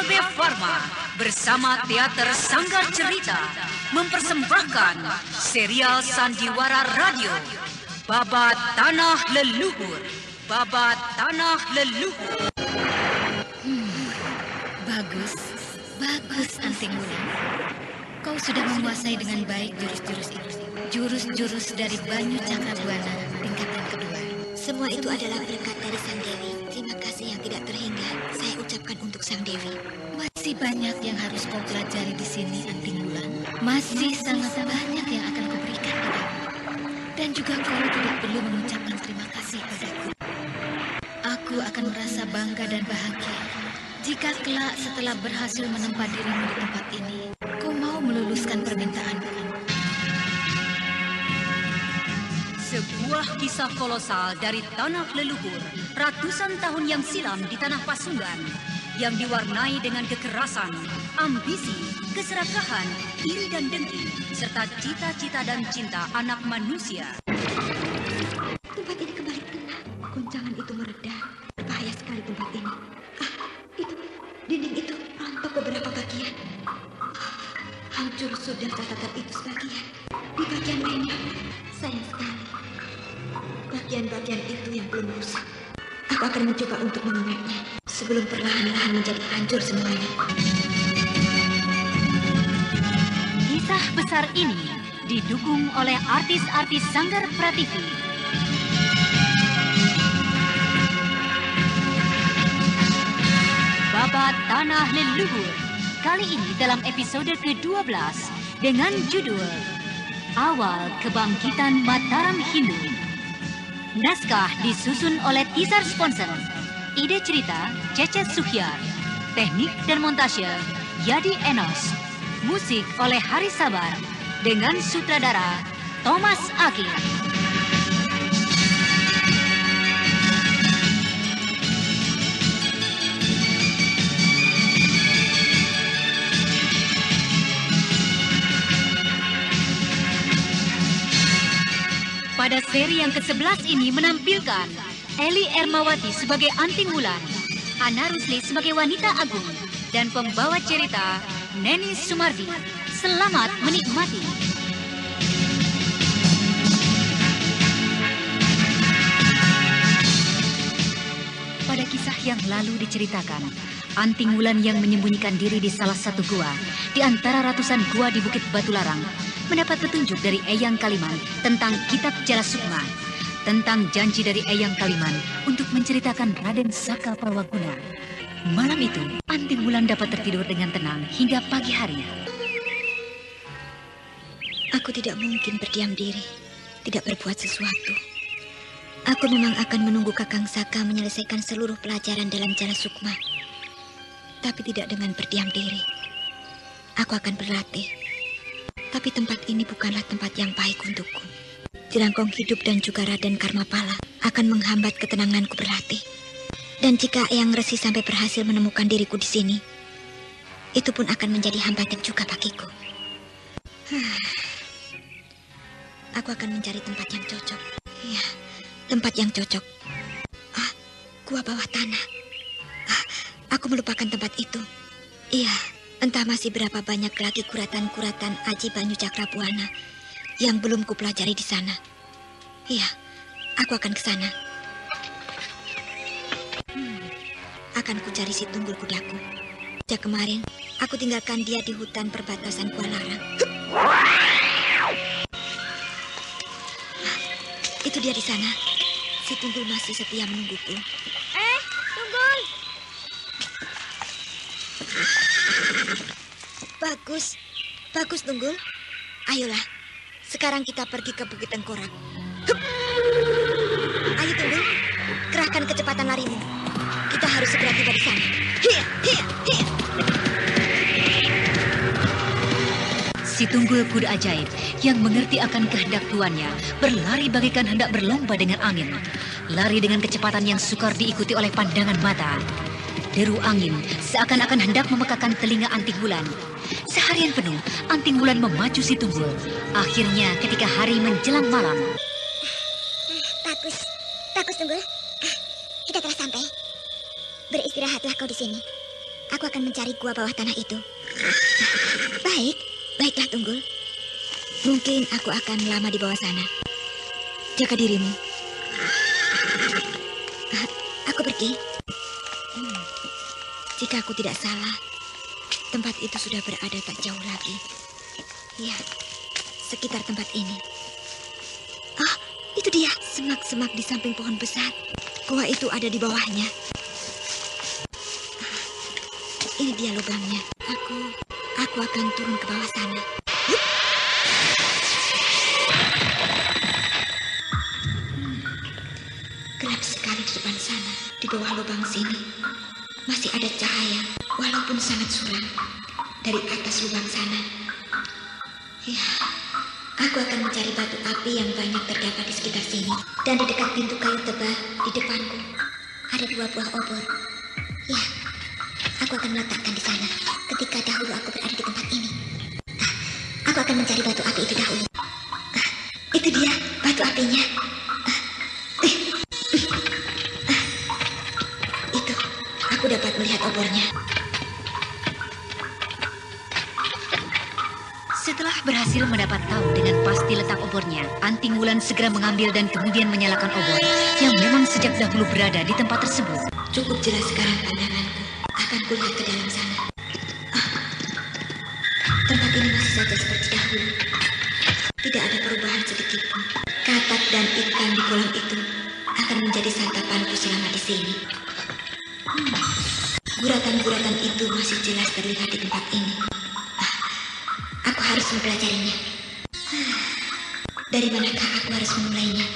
Kalbe Farma bersama Teater Sanggar Cerita mempersembahkan serial Sandiwara Radio Babat Tanah Leluhur. Babat Tanah Leluhur. Bagus Anting Wulan. Kau sudah menguasai dengan baik jurus-jurus itu. Jurus-jurus dari Banyu Cakrabuana tingkatan kedua. Semua itu adalah berkat dari Sang Dewi. Terima kasih yang tidak terhingga saya ucapkan untuk Sang Dewi. Masih banyak yang harus kau pelajari di sini, Anting Wulan. Masih sangat banyak yang akan kuberikan padamu. Dan juga kau tidak perlu mengucapkan terima kasih padaku. Aku akan merasa bangga dan bahagia jika kelak setelah berhasil menempa dirimu di tempat ini, kau mau meluluskan permintaanku. Sebuah kisah kolosal dari tanah leluhur ratusan tahun yang silam di tanah Pasundan yang diwarnai dengan kekerasan, ambisi, keserakahan, iri dan dengki, serta cita-cita dan cinta anak manusia. Tempat ini kembali tenang. Goncangan itu mereda. Berbahaya sekali tempat ini. Itu, dinding itu rontok beberapa bagian. Hancur sudah catatan itu sebagian. Di bagian lainnya, sayang sekali. Bagian-bagian itu yang belum rusak. Aku akan mencoba untuk mengingatnya sebelum perlahan-lahan menjadi hancur semuanya. Kisah besar ini didukung oleh artis-artis Sanggar Prativi. Babat Tanah Leluhur, kali ini dalam episode ke-12 dengan judul Awal Kebangkitan Mataram Hindu. Naskah disusun oleh Tisar Sponsor. Ide cerita Cece Suhyar. Teknik dan montase Yadi Enos. Musik oleh Hari Sabar dengan sutradara Thomas Aki. Pada seri yang ke-11 ini menampilkan Eli Ermawati sebagai Anting Wulan, Ana Rusli sebagai wanita agung, dan pembawa cerita Neni Sumardi. Selamat menikmati. Pada kisah yang lalu diceritakan, Anting Wulan yang menyembunyikan diri di salah satu gua di antara ratusan gua di Bukit Batularang mendapat petunjuk dari Eyang Kaliman tentang Kitab Jala Sukma, tentang janji dari Eyang Kaliman untuk menceritakan Raden Saka Parwaguna. Malam itu, Anting Wulan dapat tertidur dengan tenang hingga pagi hari. Aku tidak mungkin berdiam diri, tidak berbuat sesuatu. Aku memang akan menunggu Kakang Saka menyelesaikan seluruh pelajaran dalam Jala Sukma. Tapi tidak dengan berdiam diri. Aku akan berlatih. Tapi tempat ini bukanlah tempat yang baik untukku. Jelangkong Hidup dan juga Raden Karmapala akan menghambat ketenanganku berlatih. Dan jika Eyang Resi sampai berhasil menemukan diriku di sini, itu pun akan menjadi hambatan juga bagiku. Aku akan mencari tempat yang cocok. Ya, tempat yang cocok. Gua bawah tanah. Aku melupakan tempat itu. Iya, entah masih berapa banyak lagi kuratan-kuratan Aji Banyu Cakrabuana yang belum kupelajari di sana. Iya, aku akan ke sana. Akan kucari si Tunggul kudaku. Sejak kemarin, aku tinggalkan dia di hutan perbatasan Gua Larang. Itu dia di sana. Si Tunggul masih setia menungguku. Tunggul! Bagus Tunggul. Ayolah, sekarang kita pergi ke Bukit Tengkorak. Ayo Tunggul, kerahkan kecepatan larimu. Kita harus segera tiba di sana. Hiya. Si Tunggul kuda ajaib yang mengerti akan kehendak tuannya berlari bagaikan hendak berlomba dengan angin. Lari dengan kecepatan yang sukar diikuti oleh pandangan mata. Deru angin seakan-akan hendak memekakan telinga Anting Wulan. Seharian penuh, Anting Wulan memacu si Tunggul. Akhirnya ketika hari menjelang malam. Bagus Tunggul. Kita telah sampai. Beristirahatlah kau di sini. Aku akan mencari gua bawah tanah itu. Baiklah Tunggul. Mungkin aku akan lama di bawah sana. Jaga dirimu. Aku pergi. Jika aku tidak salah, tempat itu sudah berada tak jauh lagi. Ya, sekitar tempat ini. Ah, itu dia. Semak-semak di samping pohon besar. Gua itu ada di bawahnya. Ini dia lubangnya. Aku akan turun ke bawah sana. Gelap sekali di depan sana. Di bawah lubang sini masih ada cahaya, walaupun sangat suram, dari atas lubang sana. Ya, aku akan mencari batu api yang banyak terdapat di sekitar sini. Dan di dekat pintu kayu tebal di depanku ada 2 buah obor. Ya, aku akan meletakkan di sana ketika dahulu aku berada di tempat ini. Aku akan mencari batu api itu dahulu. Itu dia batu apinya. Itu, aku dapat melihat obornya. Setelah berhasil mendapat tahu dengan pasti letak obornya, Anting Wulan segera mengambil dan kemudian menyalakan obor yang memang sejak dahulu berada di tempat tersebut. Cukup jelas sekarang pandanganku. Akan kulihat ke dalam sana. Tempat ini masih saja seperti dahulu. Tidak ada perubahan sedikit pun. Katak dan ikan di kolam itu akan menjadi santapanku selama di sini. Guratan-guratan itu masih jelas terlihat di tempat ini. Aku harus mempelajarinya. Dari manakah aku harus memulainya?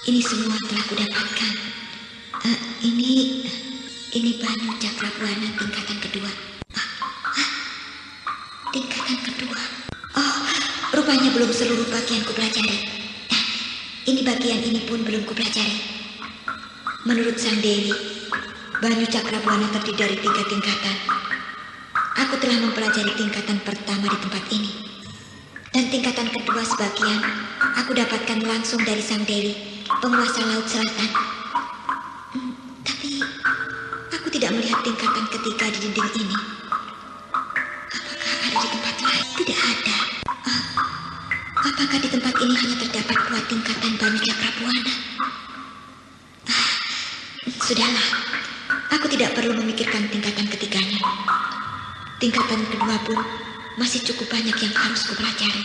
Ini semua telah kudapatkan. Ini Banyu Cakrabuana tingkatan kedua. Tingkatan kedua. Oh, rupanya belum seluruh bagian kupelajari. Ini bagian ini pun belum kupelajari. Menurut Sang Dewi, Banyu Cakrabuana terdiri dari 3 tingkatan. Aku telah mempelajari tingkatan pertama di tempat ini. Dan tingkatan kedua sebagian aku dapatkan langsung dari Sang Dewi, penguasa Laut Selatan. Tapi aku tidak melihat tingkatan ketiga di dinding ini. Apakah ada di tempat lain? Tidak ada. Apakah di tempat ini hanya terdapat 2 tingkatan Banyu Cakrabuana? Sudahlah, aku tidak perlu memikirkan tingkatan ketiganya. Tingkatan kedua pun masih cukup banyak yang harus kupelajari.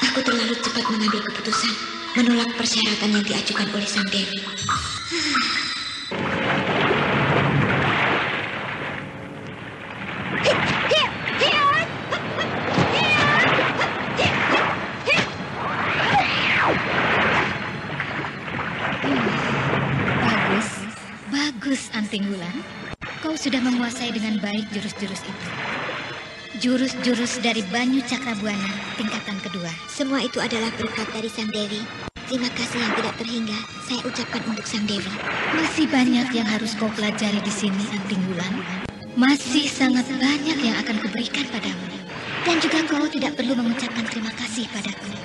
Aku terlalu cepat mengambil keputusan menolak persyaratan yang diajukan oleh Sang Dewi. Bagus, Anting Wulan. Kau sudah menguasai dengan baik jurus-jurus itu. Jurus-jurus dari Banyu Cakrabuana tingkatan kedua. Semua itu adalah berkat dari Sang Dewi. Terima kasih yang tidak terhingga saya ucapkan untuk Sang Dewi. Masih banyak yang harus kau pelajari di sini, Anting Wulan. Masih sangat banyak yang akan kuberikan padamu. Dan juga kau tidak perlu mengucapkan terima kasih padaku.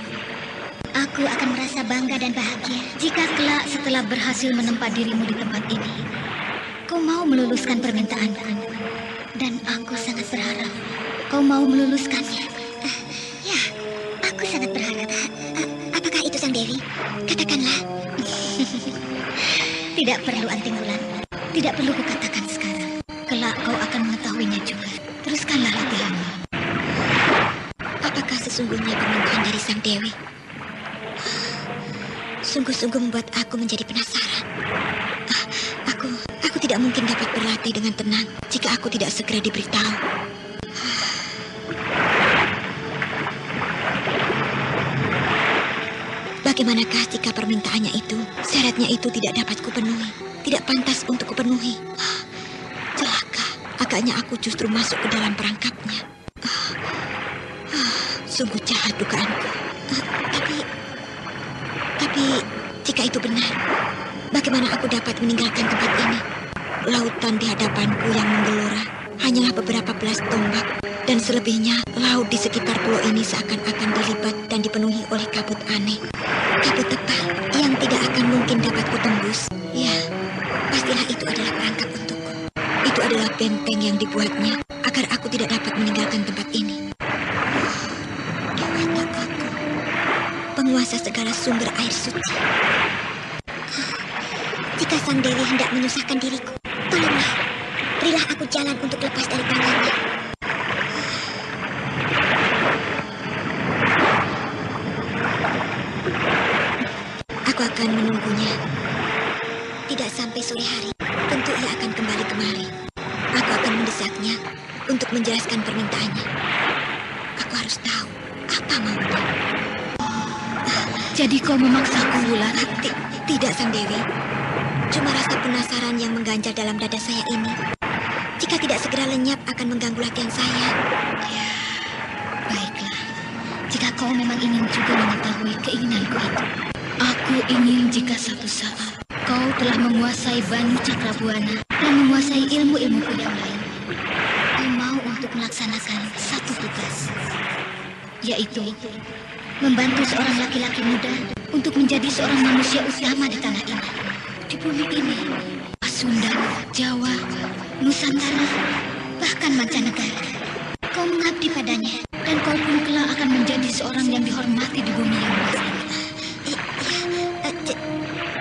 Aku akan merasa bangga dan bahagia Jika kelak setelah berhasil menempa dirimu di tempat ini, kau mau meluluskan permintaanku. Dan aku sangat berharap kau mau meluluskannya. Ya, aku sangat berharap. Apakah itu Sang Dewi? Katakanlah. Tidak perlu, Anting Wulan. Tidak perlu kukatakan sekarang. Kelak kau akan mengetahuinya juga. Teruskanlah latihanmu. Apakah sesungguhnya permintaan dari Sang Dewi? Sungguh-sungguh membuat aku menjadi penasaran. Aku tidak mungkin dapat berlatih dengan tenang jika aku tidak segera diberitahu. Bagaimanakah jika permintaannya itu, syaratnya itu tidak dapat kupenuhi, tidak pantas untuk kupenuhi? Celaka, agaknya aku justru masuk ke dalam perangkapnya. Sungguh jahat dugaanku. Tapi jika itu benar, bagaimana aku dapat meninggalkan tempat ini? Lautan di hadapanku yang menggelora hanyalah beberapa belas tombak, dan selebihnya laut di sekitar pulau ini seakan-akan dilibat dan dipenuhi oleh kabut aneh. Kabut tebal yang tidak akan mungkin dapat kutembus. Ya, pastilah itu adalah perangkap untukku. Itu adalah benteng yang dibuatnya agar aku tidak dapat meninggalkan tempat ini. Dewata aku, penguasa segala sumber air suci. Jika Sang Dewi hendak menyusahkan diriku, tolonglah, berilah aku jalan untuk lepas dari tangannya. Aku akan menunggunya. Tidak sampai sore hari, tentu ia akan kembali kemari. Aku akan mendesaknya untuk menjelaskan permintaannya. Aku harus tahu apa maunya. Jadi kau memaksaku, Wulan? Tidak, Sang Dewi. Cuma rasa penasaran yang mengganjal dalam dada saya ini. Jika tidak segera lenyap akan mengganggu latihan saya. Ya, baiklah. Jika kau memang ingin juga mengetahui keinginanku itu. Aku ingin jika satu saat kau telah menguasai Banu Cakrabuana dan menguasai ilmu-ilmuku yang lain. Kau mau untuk melaksanakan satu tugas, yaitu membantu seorang laki-laki muda untuk menjadi seorang manusia utama di tanah ini. Di bumi ini, Pasundan, Jawa, Nusantara, bahkan mancanegara. Kau mengabdi padanya, dan kau pun kelak akan menjadi seorang yang dihormati di bumi yang luas ini.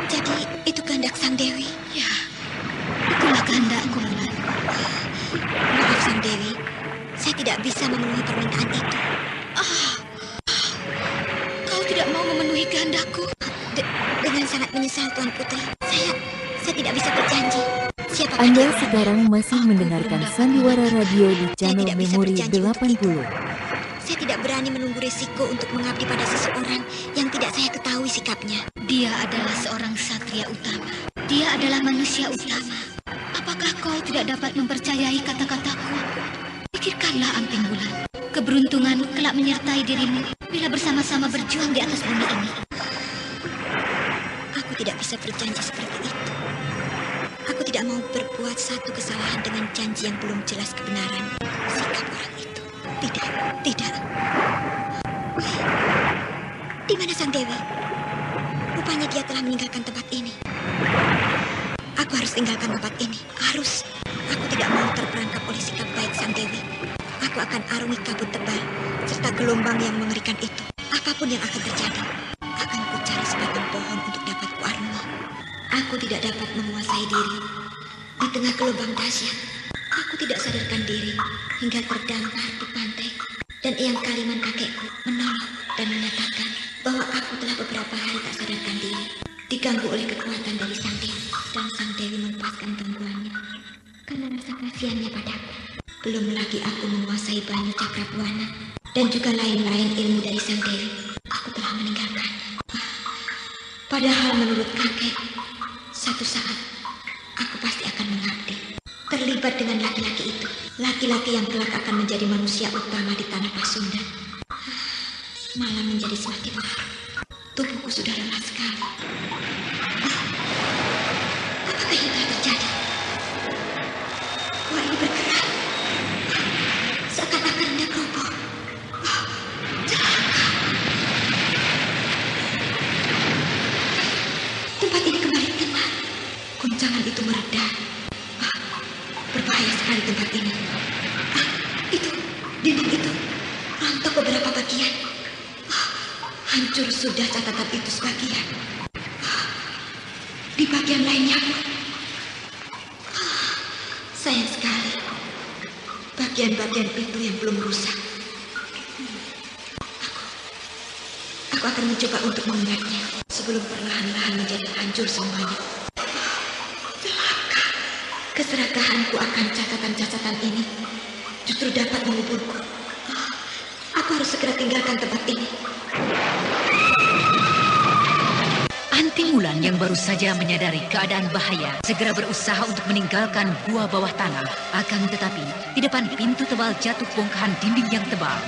Jadi itu kehendak Sang Dewi? Ya, itulah kehendakku, Wulan. Maaf, Sang Dewi. Saya tidak bisa memenuhi permintaan itu. Kau tidak mau memenuhi kehendakku? Dengan sangat menyesal, Tuan Putri. Saya tidak bisa berjanji. Siapapun Anda dia sekarang masih mendengarkan Sandiwara Radio di channel tidak bisa Memori berjanji untuk 80. Saya tidak berani menunggu resiko untuk mengabdi pada seseorang yang tidak saya ketahui sikapnya. Dia adalah seorang satria utama. Dia adalah manusia utama. Apakah kau tidak dapat mempercayai kata-kataku? Pikirkanlah, Amping Wulan. Keberuntungan kelak menyertai dirimu bila bersama-sama berjuang di atas bumi ini. Aku tidak bisa berjanji seperti itu. Aku tidak mau berbuat satu kesalahan dengan janji yang belum jelas kebenaran sikap orang itu. Tidak. Di mana Sang Dewi? Rupanya dia telah meninggalkan tempat ini. Aku harus tinggalkan tempat ini. Harus. Aku tidak mau terperangkap oleh sikap baik Sang Dewi. Aku akan arungi kabut tebal serta gelombang yang mengerikan itu. Apapun yang akan terjadi, akan ku cari sebatang pohon untuk dapat ku arungi. Aku tidak dapat menguasai diri. Di tengah gelombang dahsyat, aku tidak sadarkan diri hingga terdampar di pantai. Dan Eyang Kaliman kakekku menolong dan menyatakan bahwa aku telah beberapa hari tak sadarkan diri, diganggu oleh kekuatan dari Sang Dewi. Dan Sang Dewi melepaskan gangguannya karena rasa kasihannya padaku. Belum lagi aku menguasai Banyu Cakrabuana dan juga lain-lain ilmu dari Sang Dewi. Aku telah meninggalkannya. Padahal menurut kakek, satu saat aku pasti akan mengabdi, terlibat dengan laki-laki itu. Laki-laki yang kelak akan menjadi manusia utama di tanah Pasundan. Malam menjadi semakin larut. Tubuhku sudah lelah sekali. Apakah yang telah terjadi? Gua ini bergerak. Seakan-akan hendak roboh. Celaka. Tempat ini kembali tenang. Goncangan itu mereda. Berbahaya sekali tempat ini. Itu, dinding itu, rontok beberapa bagian. Hancur sudah catatan itu sebagian. Di bagian lainnya pun. Sayang sekali. Bagian-bagian itu yang belum rusak. Aku akan mencoba untuk mengangkatnya sebelum perlahan-lahan menjadi hancur semuanya. Keserakahanku akan catatan-catatan ini justru dapat menguburku. Aku harus segera tinggalkan tempat ini. Anting Wulan yang baru saja menyadari keadaan bahaya segera berusaha untuk meninggalkan gua bawah tanah. Akan tetapi, di depan pintu tebal jatuh bongkahan dinding yang tebal.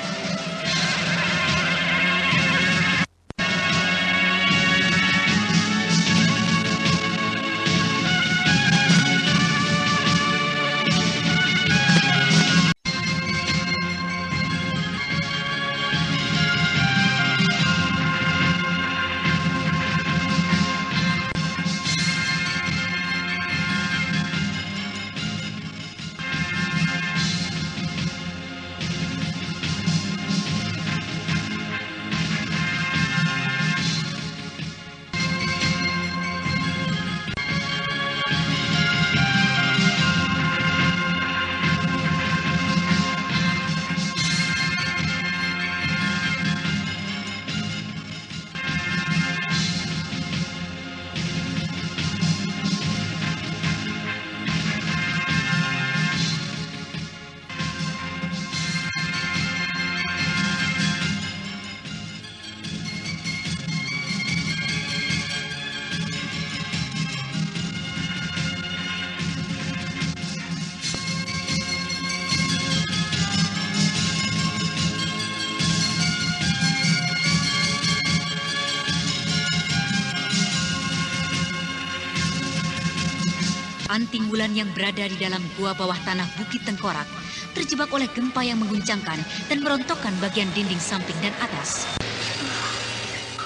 Anting Wulan yang berada di dalam gua bawah tanah Bukit Tengkorak terjebak oleh gempa yang mengguncangkan dan merontokkan bagian dinding samping dan atas.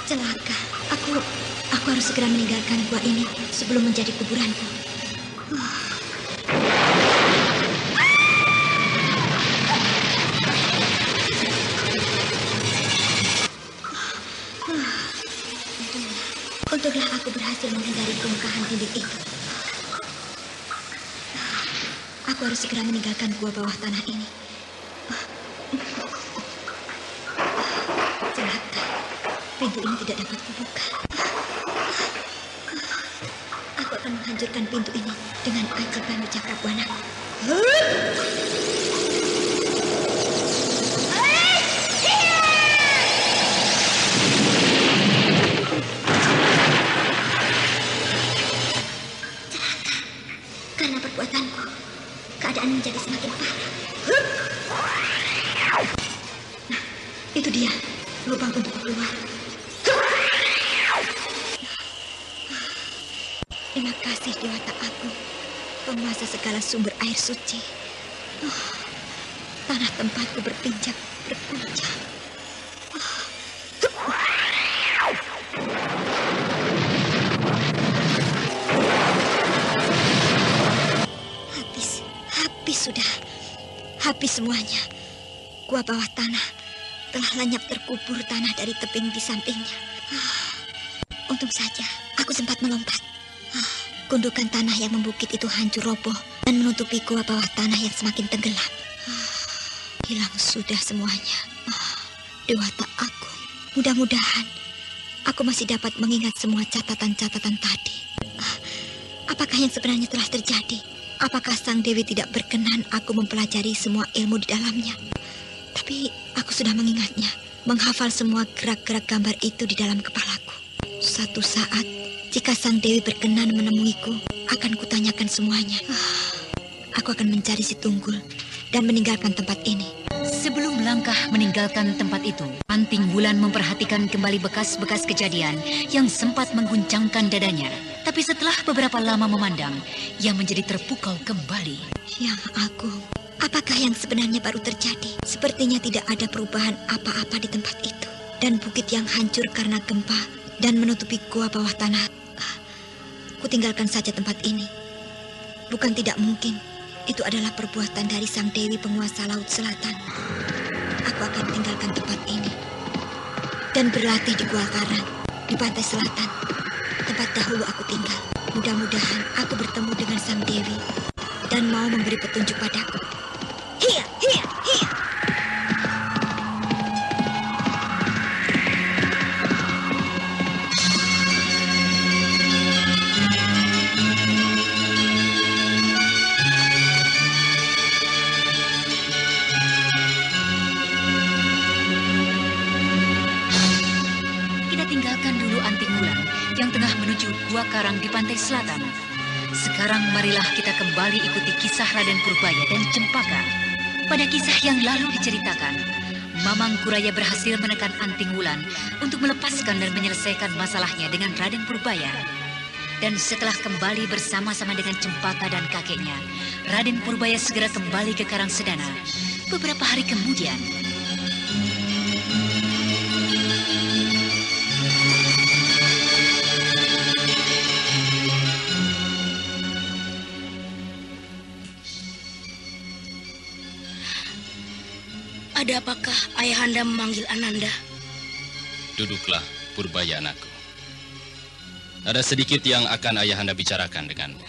Celaka. Aku harus segera meninggalkan gua ini sebelum menjadi kuburanku. Untunglah aku berhasil menghindari bongkahan dinding itu. Aku harus segera meninggalkan gua bawah tanah ini. Celaka. Pintu ini tidak dapat kubuka. Aku akan menghancurkan pintu ini dengan aji Banu Cakrabuanaku. Karena perbuatanku, keadaan menjadi semakin parah. Nah, itu dia lubang untuk keluar. Terima kasih Dewata Agung, penguasa segala sumber air suci. Tanah tempatku berpinjak, berguncang. Habis sudah. Habis semuanya. Gua bawah tanah telah lenyap terkubur tanah dari tebing di sampingnya. Untung saja aku sempat melompat. Gundukan tanah yang membukit itu hancur roboh dan menutupi gua bawah tanah yang semakin tenggelam. Hilang sudah semuanya. Dewata Agung, mudah-mudahan aku masih dapat mengingat semua catatan-catatan tadi. Apakah yang sebenarnya telah terjadi? Apakah Sang Dewi tidak berkenan aku mempelajari semua ilmu di dalamnya? Tapi aku sudah mengingatnya, menghafal semua gerak-gerak gambar itu di dalam kepalaku. Suatu saat, jika Sang Dewi berkenan menemuiku, akan kutanyakan semuanya. Aku akan mencari si Tunggul dan meninggalkan tempat ini. Sebelum melangkah meninggalkan tempat itu, Anting Wulan memperhatikan kembali bekas-bekas kejadian yang sempat mengguncangkan dadanya. Tapi setelah beberapa lama memandang, ia menjadi terpukau kembali. Yang Agung, apakah yang sebenarnya baru terjadi? Sepertinya tidak ada perubahan apa-apa di tempat itu. Dan bukit yang hancur karena gempa dan menutupi gua bawah tanah. Kutinggalkan saja tempat ini. Bukan tidak mungkin. Itu adalah perbuatan dari Sang Dewi penguasa Laut Selatan. Aku akan tinggalkan tempat ini dan berlatih di Gua Karang, di pantai selatan, tempat dahulu aku tinggal. Mudah-mudahan aku bertemu dengan Sang Dewi dan mau memberi petunjuk padaku. Hiya, hiya, hiya. Gua Karang di pantai selatan. Sekarang marilah kita kembali ikuti kisah Raden Purbaya dan Cempaka. Pada kisah yang lalu diceritakan, Mamang Kuraya berhasil menekan Anting Wulan untuk melepaskan dan menyelesaikan masalahnya dengan Raden Purbaya. Dan setelah kembali bersama-sama dengan Cempaka dan kakeknya, Raden Purbaya segera kembali ke Karangsedana. Beberapa hari kemudian, ada apakah Ayahanda memanggil Ananda? Duduklah, Purbaya anakku. Ada sedikit yang akan Ayahanda bicarakan denganmu.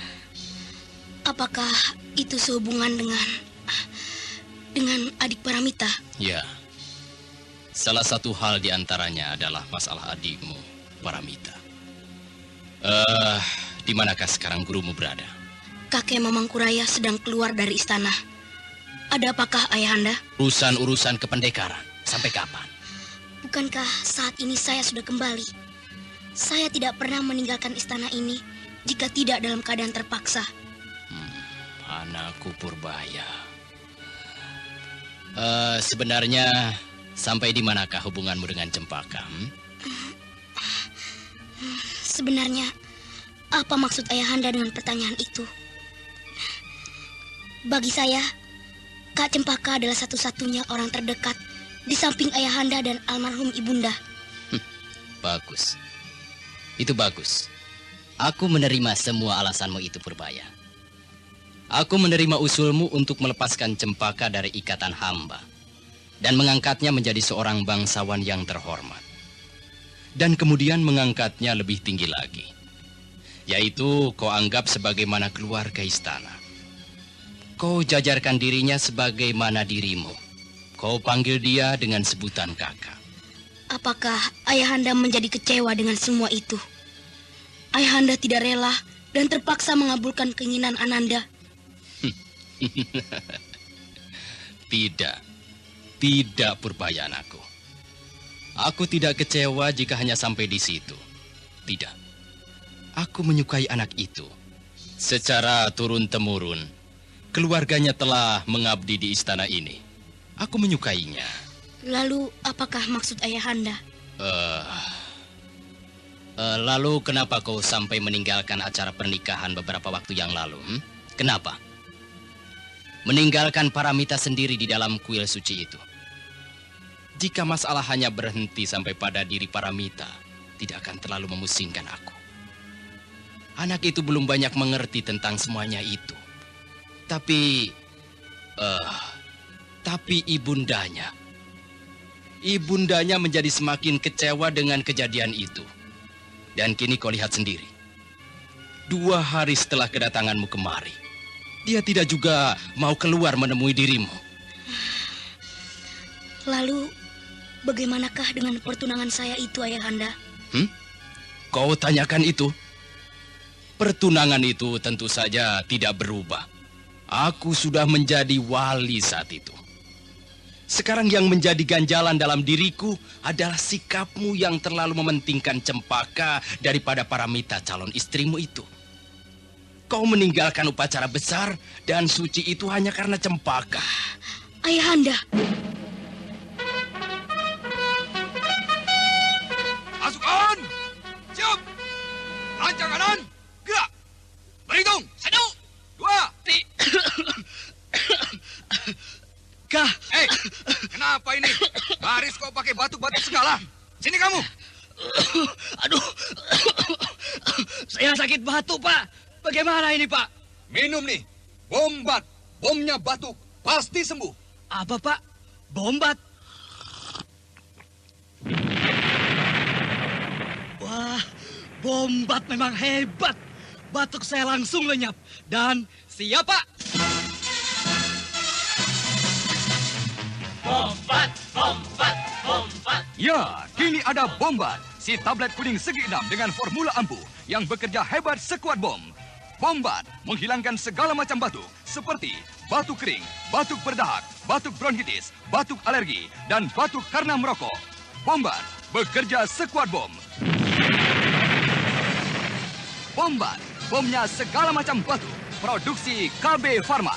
Apakah itu sehubungan dengan adik Paramita? Ya. Salah satu hal di antaranya adalah masalah adikmu, Paramita. Di manakah sekarang gurumu berada? Kakek Mamang Kuraya sedang keluar dari istana. Ada apakah Ayahanda? Urusan-urusan kependekaran. Sampai kapan? Bukankah saat ini saya sudah kembali? Saya tidak pernah meninggalkan istana ini jika tidak dalam keadaan terpaksa. Anakku Purbaya. Sebenarnya sampai di manakah hubunganmu dengan Cempaka? Sebenarnya apa maksud Ayahanda dengan pertanyaan itu? Bagi saya, Kak Cempaka adalah satu-satunya orang terdekat di samping Ayahanda dan almarhum Ibunda. Bagus. Itu bagus. Aku menerima semua alasanmu itu, Purbaya. Aku menerima usulmu untuk melepaskan Cempaka dari ikatan hamba dan mengangkatnya menjadi seorang bangsawan yang terhormat. Dan kemudian mengangkatnya lebih tinggi lagi, yaitu kau anggap sebagaimana keluarga istana. Kau jajarkan dirinya sebagaimana dirimu. Kau panggil dia dengan sebutan kakak. Apakah Ayahanda menjadi kecewa dengan semua itu? Ayahanda tidak rela dan terpaksa mengabulkan keinginan Ananda. Tidak Purbaya anakku. Aku tidak kecewa jika hanya sampai di situ. Tidak. Aku menyukai anak itu. Secara turun-temurun, keluarganya telah mengabdi di istana ini. Aku menyukainya. Lalu, apakah maksud Ayahanda? Lalu kenapa kau sampai meninggalkan acara pernikahan beberapa waktu yang lalu? Kenapa? Meninggalkan Paramita sendiri di dalam kuil suci itu. Jika masalah hanya berhenti sampai pada diri Paramita, tidak akan terlalu memusingkan aku. Anak itu belum banyak mengerti tentang semuanya itu. Tapi ibundanya menjadi semakin kecewa dengan kejadian itu. Dan kini kau lihat sendiri. 2 hari setelah kedatanganmu kemari, dia tidak juga mau keluar menemui dirimu. Lalu, bagaimanakah dengan pertunangan saya itu, Ayahanda? Kau tanyakan itu? Pertunangan itu tentu saja tidak berubah. Aku sudah menjadi wali saat itu. Sekarang yang menjadi ganjalan dalam diriku adalah sikapmu yang terlalu mementingkan Cempaka daripada Paramita calon istrimu itu. Kau meninggalkan upacara besar dan suci itu hanya karena Cempaka. Ayahanda. Pasukan! Siap! Lancang kanan! Gerak! Berhitung! 1, 2, 3. Kah? Hei! Kenapa ini? Baris kau pakai batuk-batuk segala. Sini kamu! Aduh, saya sakit batuk, Pak. Bagaimana ini, Pak? Minum nih. Bombat. Bomnya batuk. Pasti sembuh. Apa, Pak? Bombat? Wah, bombat memang hebat. Batuk saya langsung lenyap. Dan siap, Pak. Bombat, bombat, bombat. Ya, kini ada Bombat, si tablet kuning segi 6 dengan formula ampuh yang bekerja hebat sekuat bom. Bombat menghilangkan segala macam batuk seperti batuk kering, batuk berdahak, batuk bronkitis, batuk alergi, dan batuk karena merokok. Bombat bekerja sekuat bom. Bombat, bomnya segala macam batuk. Produksi KB Pharma.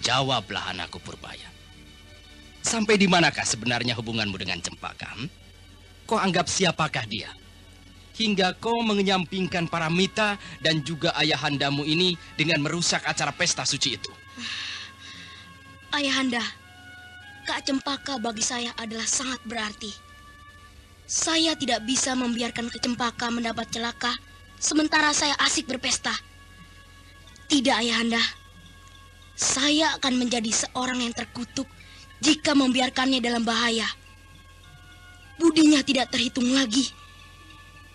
Jawablah anakku Purbaya. Sampai di manakah sebenarnya hubunganmu dengan Cempaka? Kau anggap siapakah dia? Hingga kau menyampingkan Paramita dan juga ayahandamu ini dengan merusak acara pesta suci itu. Ayahanda, Kak Cempaka bagi saya adalah sangat berarti. Saya tidak bisa membiarkan Kak Cempaka mendapat celaka sementara saya asik berpesta. Tidak, Ayahanda. Saya akan menjadi seorang yang terkutuk jika membiarkannya dalam bahaya. Budinya tidak terhitung lagi.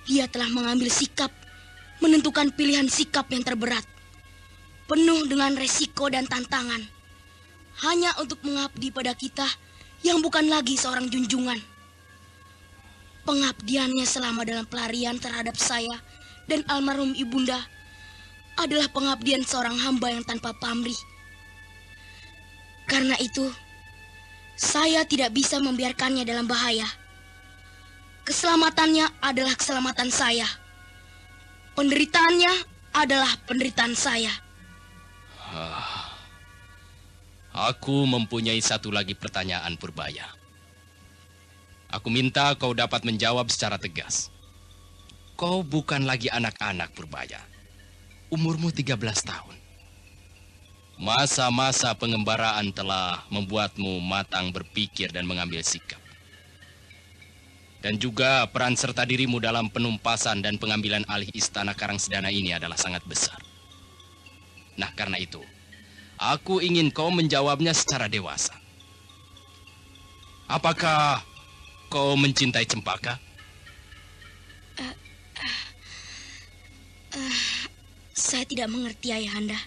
Dia telah mengambil sikap, menentukan pilihan sikap yang terberat, penuh dengan resiko dan tantangan, hanya untuk mengabdi pada kita yang bukan lagi seorang junjungan. Pengabdiannya selama dalam pelarian terhadap saya dan almarhum ibunda adalah pengabdian seorang hamba yang tanpa pamrih. Karena itu, saya tidak bisa membiarkannya dalam bahaya. Keselamatannya adalah keselamatan saya. Penderitaannya adalah penderitaan saya. Aku mempunyai satu lagi pertanyaan Purbaya. Aku minta kau dapat menjawab secara tegas. Kau bukan lagi anak-anak Purbaya. Umurmu 13 tahun. Masa-masa pengembaraan telah membuatmu matang berpikir dan mengambil sikap. Dan juga peran serta dirimu dalam penumpasan dan pengambilan alih istana Karangsedana ini adalah sangat besar. Nah, karena itu, aku ingin kau menjawabnya secara dewasa. Apakah kau mencintai Cempaka? Saya tidak mengerti, Ayahanda.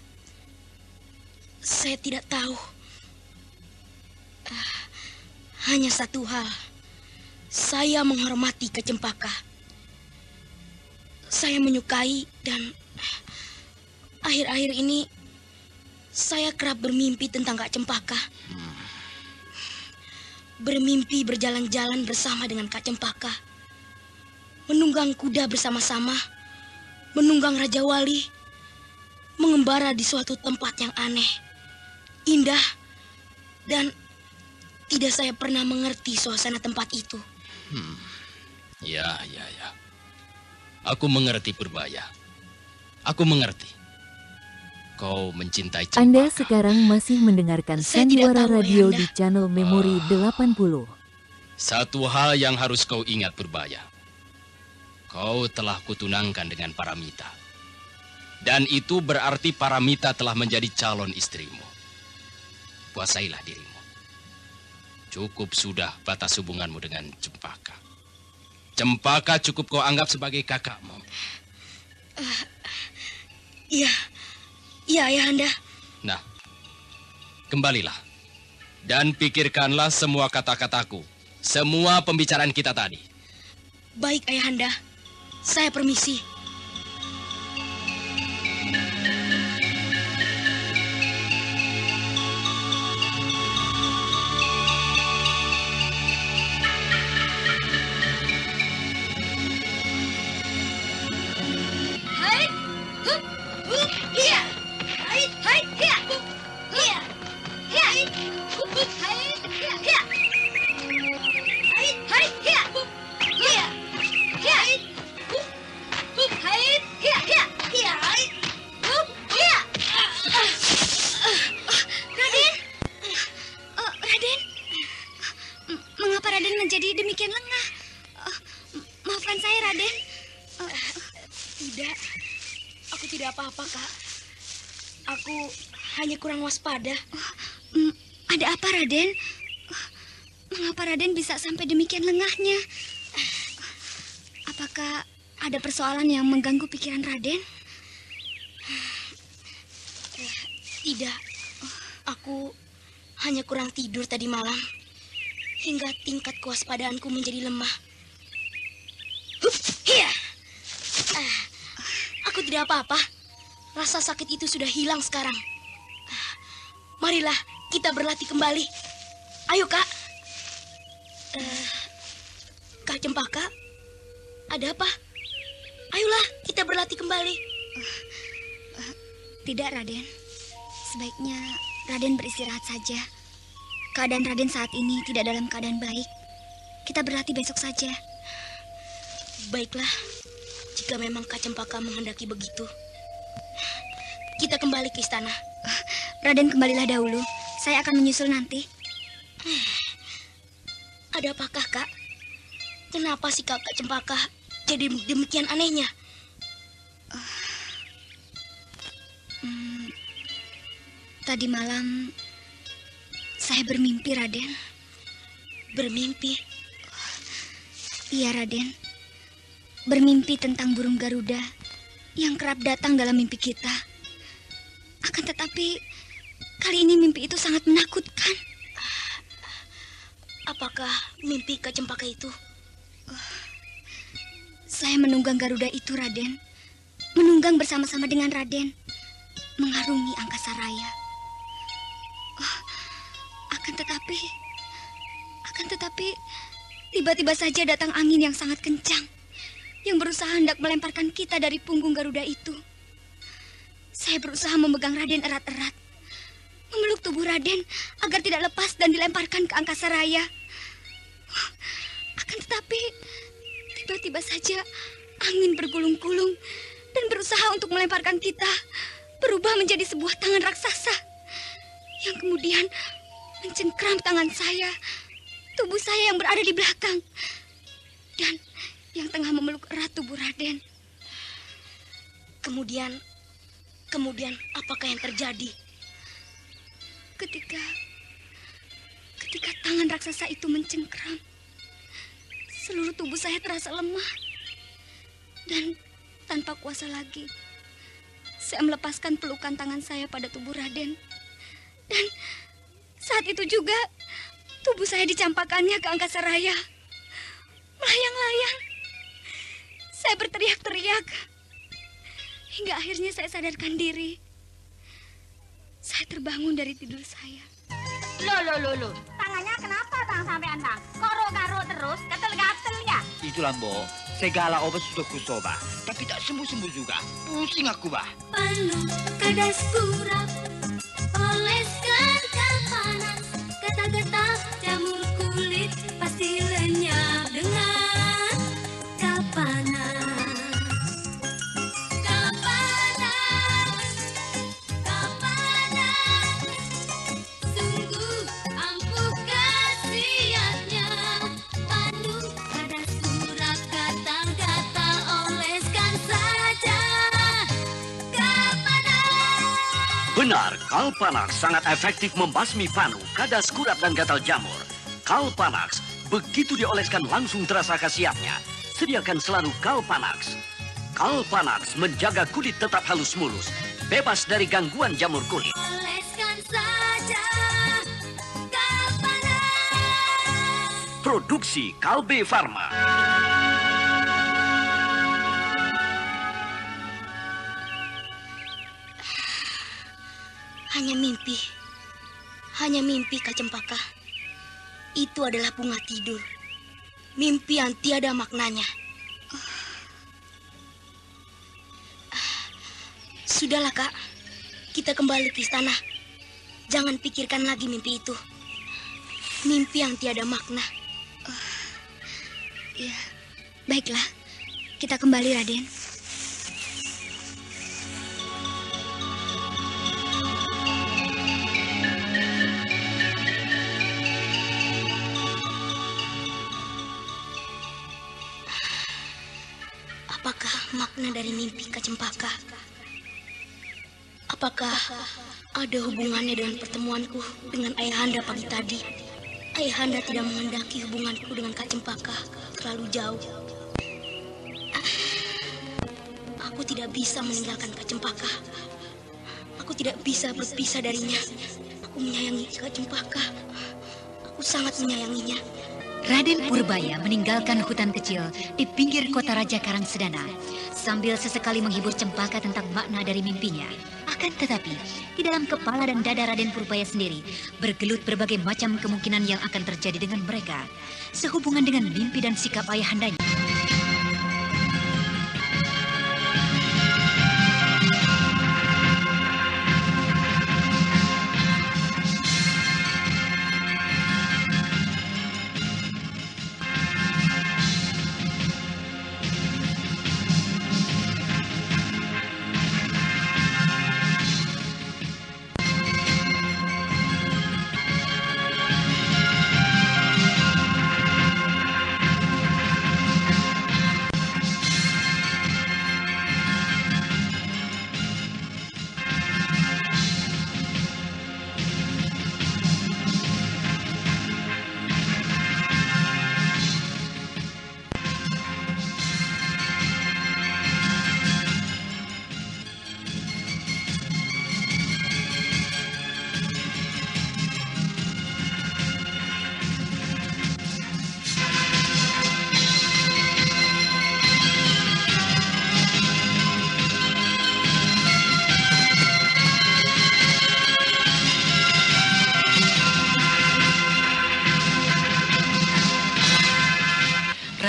Saya tidak tahu. Hanya satu hal. Saya menghormati Kak Cempaka. Saya menyukai dan akhir-akhir ini saya kerap bermimpi tentang Kak Cempaka. Bermimpi berjalan-jalan bersama dengan Kak Cempaka. Menunggang kuda bersama-sama. Menunggang Raja Wali. Mengembara di suatu tempat yang aneh, indah, dan tidak saya pernah mengerti suasana tempat itu. Ya. Aku mengerti Purbaya. Aku mengerti. Kau mencintai Cempaka. Anda sekarang masih mendengarkan Sandiwara Radio di channel Memori 80. Satu hal yang harus kau ingat Purbaya. Kau telah kutunangkan dengan Paramita. Dan itu berarti Paramita telah menjadi calon istrimu. Kuasailah dirimu. Cukup sudah batas hubunganmu dengan Cempaka. Cempaka cukup kau anggap sebagai kakakmu. Iya, Ayahanda. Nah, kembalilah. Dan pikirkanlah semua kata-kataku. Semua pembicaraan kita tadi. Baik, Ayahanda. Saya permisi. Waspada. Ada apa, Raden? Mengapa Raden bisa sampai demikian lengahnya? Apakah ada persoalan yang mengganggu pikiran Raden? Tidak. Aku hanya kurang tidur tadi malam. Hingga tingkat kewaspadaanku menjadi lemah. Aku tidak apa-apa. Rasa sakit itu sudah hilang sekarang. Marilah kita berlatih kembali. Ayo, Kak. Kak Cempaka, ada apa? Ayolah kita berlatih kembali. Tidak, Raden. Sebaiknya Raden beristirahat saja. Keadaan Raden saat ini tidak dalam keadaan baik. Kita berlatih besok saja. Baiklah, jika memang Kak Cempaka menghendaki begitu. Kita kembali ke istana. Raden, kembalilah dahulu. Saya akan menyusul nanti. Ada apakah, Kak? Kenapa si Kakak Cempaka jadi demikian anehnya? Tadi malam saya bermimpi, Raden. Bermimpi? Iya, Raden. Bermimpi tentang burung Garuda yang kerap datang dalam mimpi kita. Akan tetapi kali ini mimpi itu sangat menakutkan. Apakah mimpi Kak Cempaka itu? Saya menunggang Garuda itu, Raden. Menunggang bersama-sama dengan Raden. Mengarungi angkasa raya. Akan tetapi, tiba-tiba saja datang angin yang sangat kencang. Yang berusaha hendak melemparkan kita dari punggung Garuda itu. Saya berusaha memegang Raden erat-erat. Memeluk tubuh Raden agar tidak lepas dan dilemparkan ke angkasa raya. Tetapi tiba-tiba saja angin bergulung-gulung dan berusaha untuk melemparkan kita, berubah menjadi sebuah tangan raksasa yang kemudian mencengkram tangan saya, tubuh saya yang berada di belakang, dan yang tengah memeluk erat tubuh Raden. Kemudian apakah yang terjadi? Ketika tangan raksasa itu mencengkram, seluruh tubuh saya terasa lemah. Dan tanpa kuasa lagi, saya melepaskan pelukan tangan saya pada tubuh Raden. Dan saat itu juga, tubuh saya dicampakkannya ke angkasa raya. Melayang-layang. Saya berteriak-teriak. Hingga akhirnya saya sadarkan diri. Saya terbangun dari tidur saya. Loh. Tangannya kenapa bang sampean bang? Karo-karo terus, gatel-gatel ya? Itulah Mbok, segala obat sudah kucoba, tapi tak sembuh-sembuh juga. Pusing aku, Bah. Palu, kadas kurap, oleskan kal panas, getah-getah jamur kulit, pasti lenyap dengan kal panas. Benar, Kalpanax sangat efektif membasmi panu, kadas kurap dan gatal jamur. Kalpanax, begitu dioleskan langsung terasa khasiatnya. Sediakan selalu Kalpanax. Kalpanax menjaga kulit tetap halus mulus, bebas dari gangguan jamur kulit. Oleskan saja Kalpanax. Produksi Kalbe Farma. Hanya mimpi Kak Cempaka. Itu adalah bunga tidur. Mimpi yang tiada maknanya. Sudahlah Kak, kita kembali ke istana. Jangan pikirkan lagi mimpi itu. Mimpi yang tiada makna. Ya, baiklah. Kita kembali, Raden. Apakah makna dari mimpi Kak Cempaka? Apakah ada hubungannya dengan pertemuanku dengan Ayahanda pagi tadi? Ayahanda tidak menghendaki hubunganku dengan Kak Cempaka terlalu jauh. Aku tidak bisa meninggalkan Kak Cempaka. Aku tidak bisa berpisah darinya. Aku menyayangi Kak Cempaka. Aku sangat menyayanginya. Raden Purbaya meninggalkan hutan kecil di pinggir kota Raja Karangsedana sambil sesekali menghibur Cempaka tentang makna dari mimpinya. Akan tetapi, di dalam kepala dan dada Raden Purbaya sendiri bergelut berbagai macam kemungkinan yang akan terjadi dengan mereka sehubungan dengan mimpi dan sikap ayahandanya.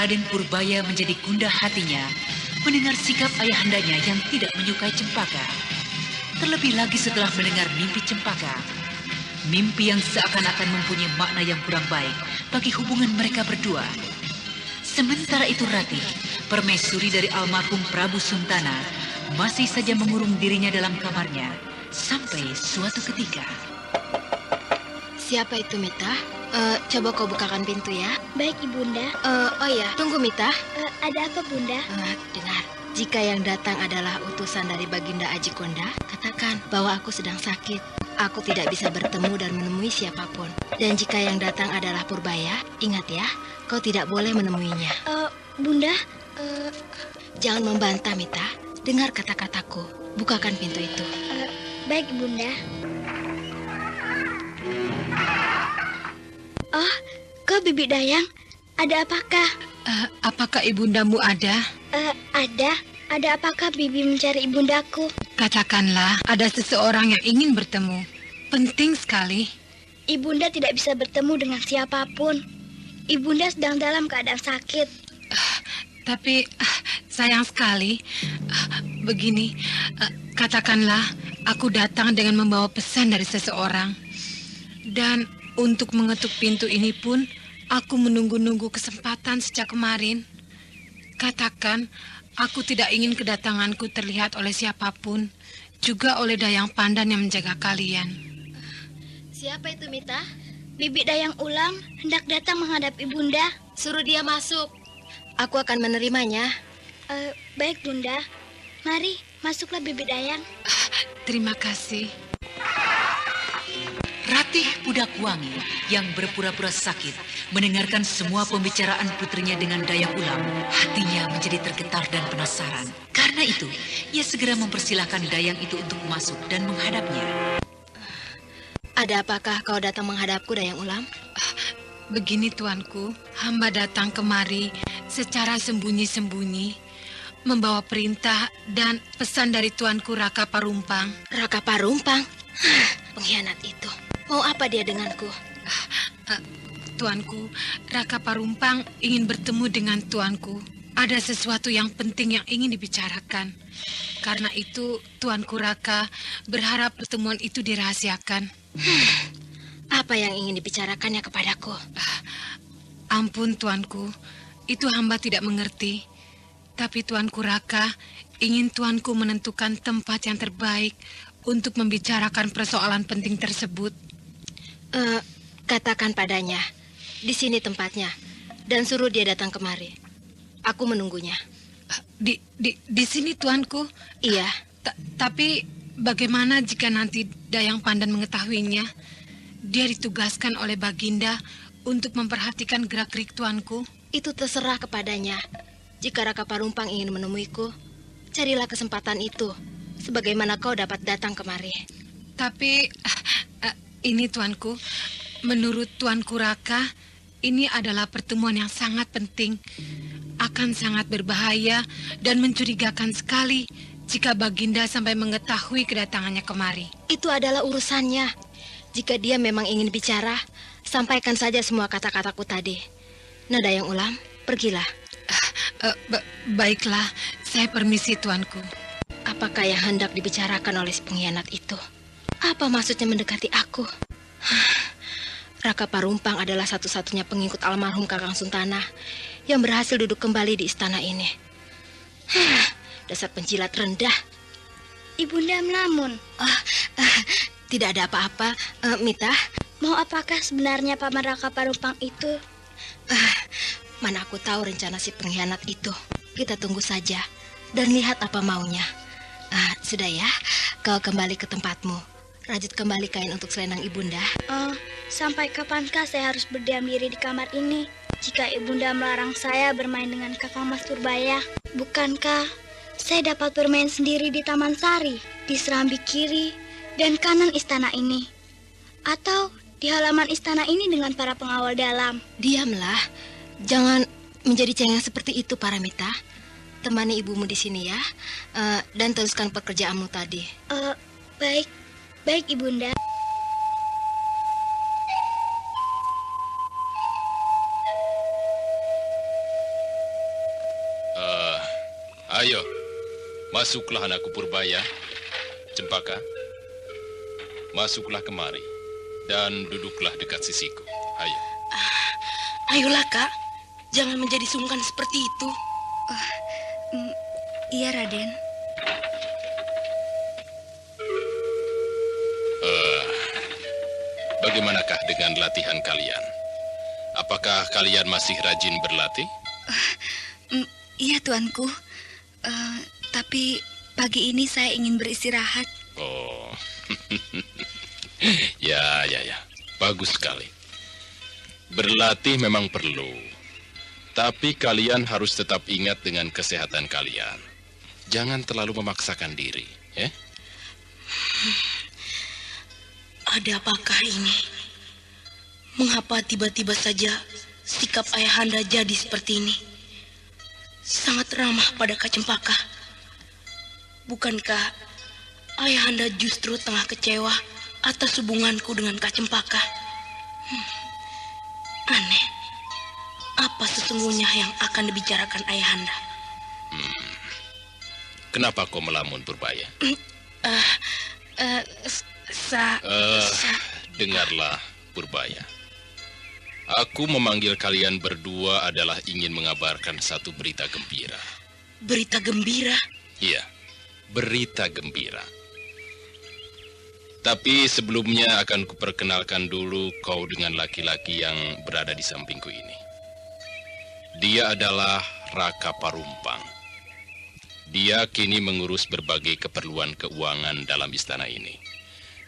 Raden Purbaya menjadi gundah hatinya mendengar sikap ayahandanya yang tidak menyukai Cempaka. Terlebih lagi setelah mendengar mimpi Cempaka. Mimpi yang seakan-akan mempunyai makna yang kurang baik bagi hubungan mereka berdua. Sementara itu Ratih, permaisuri dari almarhum Prabu Suntana, masih saja mengurung dirinya dalam kamarnya sampai suatu ketika. Siapa itu, Mita? Coba kau bukakan pintu ya. Baik, Ibunda. Oh ya, tunggu Mita. Ada apa, Bunda? Dengar, jika yang datang adalah utusan dari Baginda Aji Konda, katakan bahwa aku sedang sakit. Aku tidak bisa bertemu dan menemui siapapun. Dan jika yang datang adalah Purbaya, ingat ya, kau tidak boleh menemuinya. Bunda, jangan membantah, Mita. Dengar kata-kataku. Bukakan pintu itu. Baik, Bunda. Oh, kau Bibi Dayang. Ada apakah? Apakah ibundamu ada? Ada. Ada apakah Bibi mencari ibundaku? Katakanlah, ada seseorang yang ingin bertemu. Penting sekali. Ibunda tidak bisa bertemu dengan siapapun. Ibunda sedang dalam keadaan sakit. Tapi sayang sekali. Begini, katakanlah aku datang dengan membawa pesan dari seseorang. Dan untuk mengetuk pintu ini pun, aku menunggu-nunggu kesempatan sejak kemarin. Katakan, aku tidak ingin kedatanganku terlihat oleh siapapun, juga oleh Dayang Pandan yang menjaga kalian. Siapa itu, Mita? Bibi Dayang Ulam hendak datang menghadap Ibunda. Suruh dia masuk. Aku akan menerimanya. Baik, Bunda. Mari, masuklah Bibi Dayang. Terima kasih. Ratih budak wangi yang berpura-pura sakit mendengarkan semua pembicaraan putrinya dengan Dayang Ulam. Hatinya menjadi tergetar dan penasaran. Karena itu, ia segera mempersilahkan Dayang itu untuk masuk dan menghadapnya. Ada apakah kau datang menghadapku, Dayang Ulam? Begini, tuanku. Hamba datang kemari secara sembunyi-sembunyi, membawa perintah dan pesan dari tuanku Raka Parumpang. Raka Parumpang? Pengkhianat itu. Mau apa dia denganku? Tuanku, Raka Parumpang ingin bertemu dengan tuanku. Ada sesuatu yang penting yang ingin dibicarakan. Karena itu, tuanku Raka berharap pertemuan itu dirahasiakan. Apa yang ingin dibicarakannya kepadaku? Ampun, tuanku. Itu hamba tidak mengerti. Tapi tuanku Raka ingin tuanku menentukan tempat yang terbaik untuk membicarakan persoalan penting tersebut. Katakan padanya, di sini tempatnya, dan suruh dia datang kemari. Aku menunggunya. Di sini, tuanku? Iya. Tapi bagaimana jika nanti Dayang Pandan mengetahuinya? Dia ditugaskan oleh Baginda untuk memperhatikan gerak-gerik tuanku. Itu terserah kepadanya. Jika Raka Parumpang ingin menemuiku, carilah kesempatan itu, sebagaimana kau dapat datang kemari. Tapi ini, tuanku, menurut tuanku Raka, ini adalah pertemuan yang sangat penting. Akan sangat berbahaya dan mencurigakan sekali jika Baginda sampai mengetahui kedatangannya kemari. Itu adalah urusannya. Jika dia memang ingin bicara, sampaikan saja semua kata-kataku tadi. Nah, Dayang Ulam, pergilah. Baiklah, saya permisi, tuanku. Apakah yang hendak dibicarakan oleh si pengkhianat itu? Apa maksudnya mendekati aku? Raka Parumpang adalah satu-satunya pengikut almarhum Kakang Suntana yang berhasil duduk kembali di istana ini. Dasar penjilat rendah. Ibunda melamun. Tidak ada apa-apa, Mita. Mau apakah sebenarnya Paman Raka Parumpang itu? Mana aku tahu rencana si pengkhianat itu. Kita tunggu saja dan lihat apa maunya. Sudah ya, kau kembali ke tempatmu. Rajut kembali kain untuk selendang ibunda. Sampai kapankah saya harus berdiam diri di kamar ini? Jika ibunda melarang saya bermain dengan Kakang Mas Purbaya, bukankah saya dapat bermain sendiri di Taman Sari, di serambi kiri dan kanan istana ini? Atau di halaman istana ini dengan para pengawal dalam? Diamlah, jangan menjadi cengeng seperti itu, Paramita. Temani ibumu di sini ya, dan teruskan pekerjaanmu tadi. Baik ibunda. Ayo, masuklah anakku Purbaya, Cempaka. Masuklah kemari dan duduklah dekat sisiku. Ayo. Ayolah, Kak. Jangan menjadi sungkan seperti itu. Iya, Raden. Bagaimanakah dengan latihan kalian? Apakah kalian masih rajin berlatih? Iya, Tuanku. Tapi pagi ini saya ingin beristirahat. Oh, ya. Bagus sekali. Berlatih memang perlu. Tapi kalian harus tetap ingat dengan kesehatan kalian. Jangan terlalu memaksakan diri, ya? Ada apakah ini? Mengapa tiba-tiba saja sikap Ayahanda jadi seperti ini? Sangat ramah pada Kak Cempaka. Bukankah Ayahanda justru tengah kecewa atas hubunganku dengan Kak Cempaka? Aneh. Apa sesungguhnya yang akan dibicarakan Ayahanda? Kenapa kau melamun, Purbaya? Dengarlah, Purbaya. Aku memanggil kalian berdua adalah ingin mengabarkan satu berita gembira. Berita gembira? Iya, berita gembira. Tapi sebelumnya akan kuperkenalkan dulu kau dengan laki-laki yang berada di sampingku ini. Dia adalah Raka Parumpang. Dia kini mengurus berbagai keperluan keuangan dalam istana ini.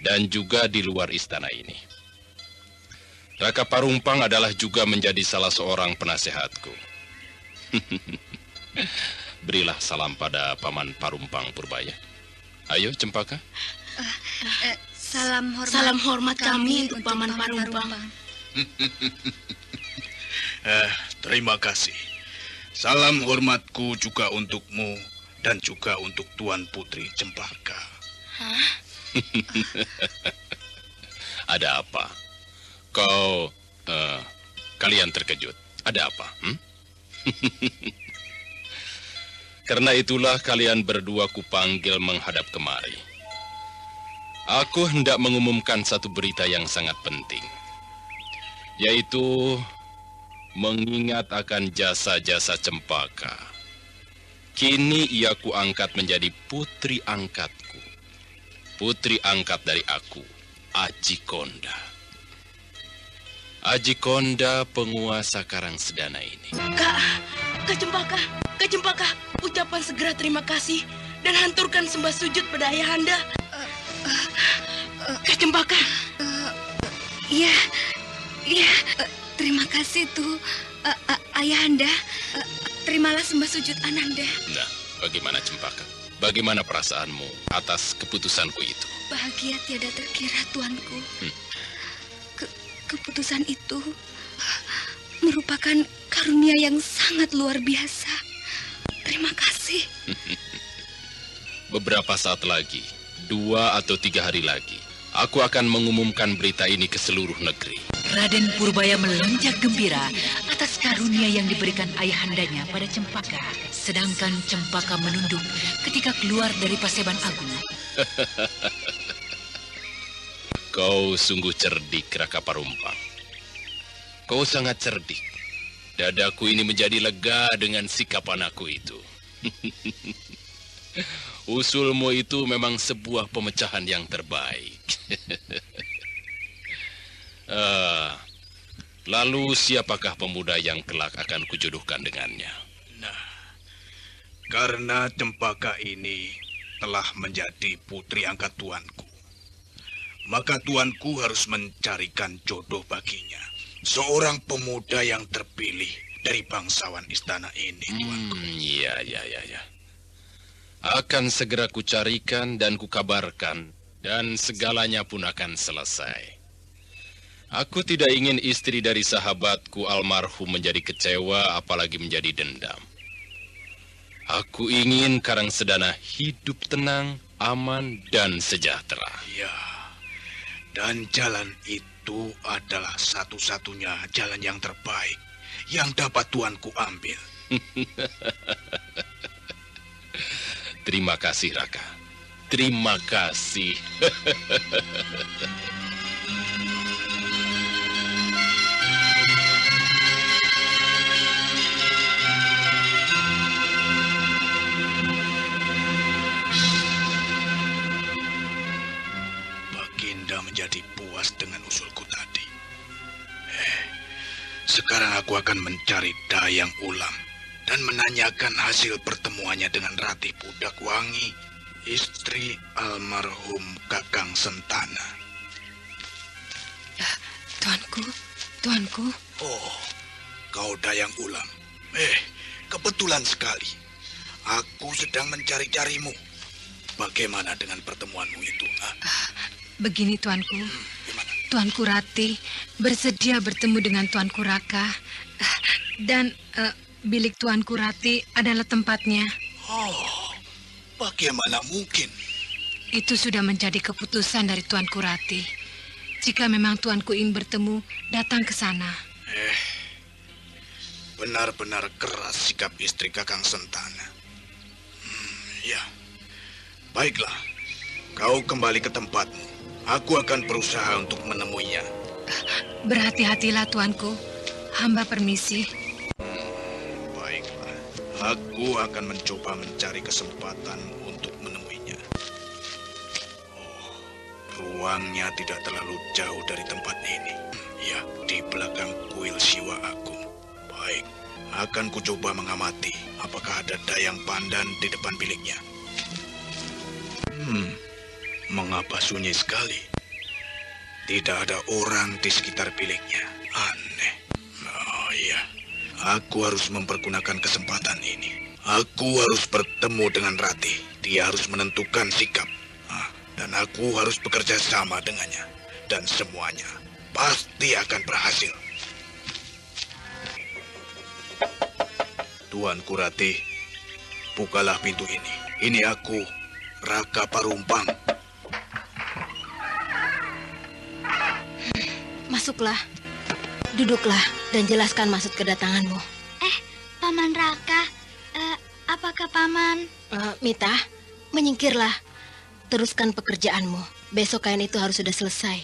Dan juga di luar istana ini. Raka Parumpang adalah juga menjadi salah seorang penasehatku. Berilah salam pada Paman Parumpang, Purbaya. Ayo, Cempaka. Salam hormat kami untuk Paman Parumpang. Terima kasih. Salam hormatku juga untukmu dan juga untuk Tuan Putri Cempaka. Hah? Ada apa? Kalian terkejut. Ada apa? Karena itulah kalian berdua kupanggil menghadap kemari. Aku hendak mengumumkan satu berita yang sangat penting. Yaitu mengingat akan jasa-jasa Cempaka. Kini ia kuangkat menjadi putri angkatku. Putri angkat dari aku, Aji Konda. Aji Konda penguasa Karangsedana ini. Kak Cempaka, ucapan segera terima kasih dan hanturkan sembah sujud pada Ayahanda. Kak Cempaka. Iya, terima kasih tuh, Ayahanda. Terimalah sembah sujud Ananda. Nah, bagaimana Cempaka? Bagaimana perasaanmu atas keputusanku itu? Bahagia tiada terkira, Tuanku. Keputusan itu merupakan karunia yang sangat luar biasa. Terima kasih. Beberapa saat lagi, 2 atau 3 hari lagi, aku akan mengumumkan berita ini ke seluruh negeri. Raden Purbaya melonjak gembira atas karunia yang diberikan ayahandanya pada Cempaka. Sedangkan Cempaka menunduk ketika keluar dari Paseban Agung. Kau sungguh cerdik, Raka Parumpang. Kau sangat cerdik. Dadaku ini menjadi lega dengan sikap anakku itu. Usulmu itu memang sebuah pemecahan yang terbaik. Lalu siapakah pemuda yang kelak akan kujodohkan dengannya? Karena Cempaka ini telah menjadi putri angkat tuanku, maka tuanku harus mencarikan jodoh baginya. Seorang pemuda yang terpilih dari bangsawan istana ini, tuanku. Iya. Akan segera kucarikan dan kukabarkan, dan segalanya pun akan selesai. Aku tidak ingin istri dari sahabatku almarhum menjadi kecewa, apalagi menjadi dendam. Aku ingin Karangsedana hidup tenang, aman, dan sejahtera. Ya, dan jalan itu adalah satu-satunya jalan yang terbaik yang dapat tuanku ambil. Terima kasih, Raka. Terima kasih. puas dengan usulku tadi. Sekarang aku akan mencari Dayang Ulam dan menanyakan hasil pertemuannya dengan Ratih Pudakwangi, istri almarhum Kakang Sentana. Tuanku. Oh, kau Dayang Ulam. Kebetulan sekali. Aku sedang mencari-carimu. Bagaimana dengan pertemuanmu itu? Begini, Tuanku. Tuanku Ratih bersedia bertemu dengan Tuanku Raka. Dan bilik Tuanku Ratih adalah tempatnya. Oh, bagaimana mungkin? Itu sudah menjadi keputusan dari Tuanku Ratih. Jika memang Tuanku ingin bertemu, datang ke sana. Benar-benar keras sikap istri Kakang Sentana. Ya, baiklah. Kau kembali ke tempatmu. Aku akan berusaha untuk menemuinya. Berhati-hatilah, Tuanku. Hamba permisi. Baiklah. Aku akan mencoba mencari kesempatan untuk menemuinya. Ruangnya tidak terlalu jauh dari tempat ini. Ya, di belakang kuil Siwa Agung. Baik, akan kucoba mengamati apakah ada Dayang Pandan di depan biliknya. Mengapa sunyi sekali? Tidak ada orang di sekitar biliknya. Aneh. Oh iya, aku harus mempergunakan kesempatan ini. Aku harus bertemu dengan Ratih. Dia harus menentukan sikap. Dan aku harus bekerja sama dengannya. Dan semuanya pasti akan berhasil. Tuanku Ratih, bukalah pintu ini. Ini aku, Raka Parumpang. Masuklah, duduklah, dan jelaskan maksud kedatanganmu. Paman Raka, apakah Paman... Mita, menyingkirlah. Teruskan pekerjaanmu. Besok kain itu harus sudah selesai.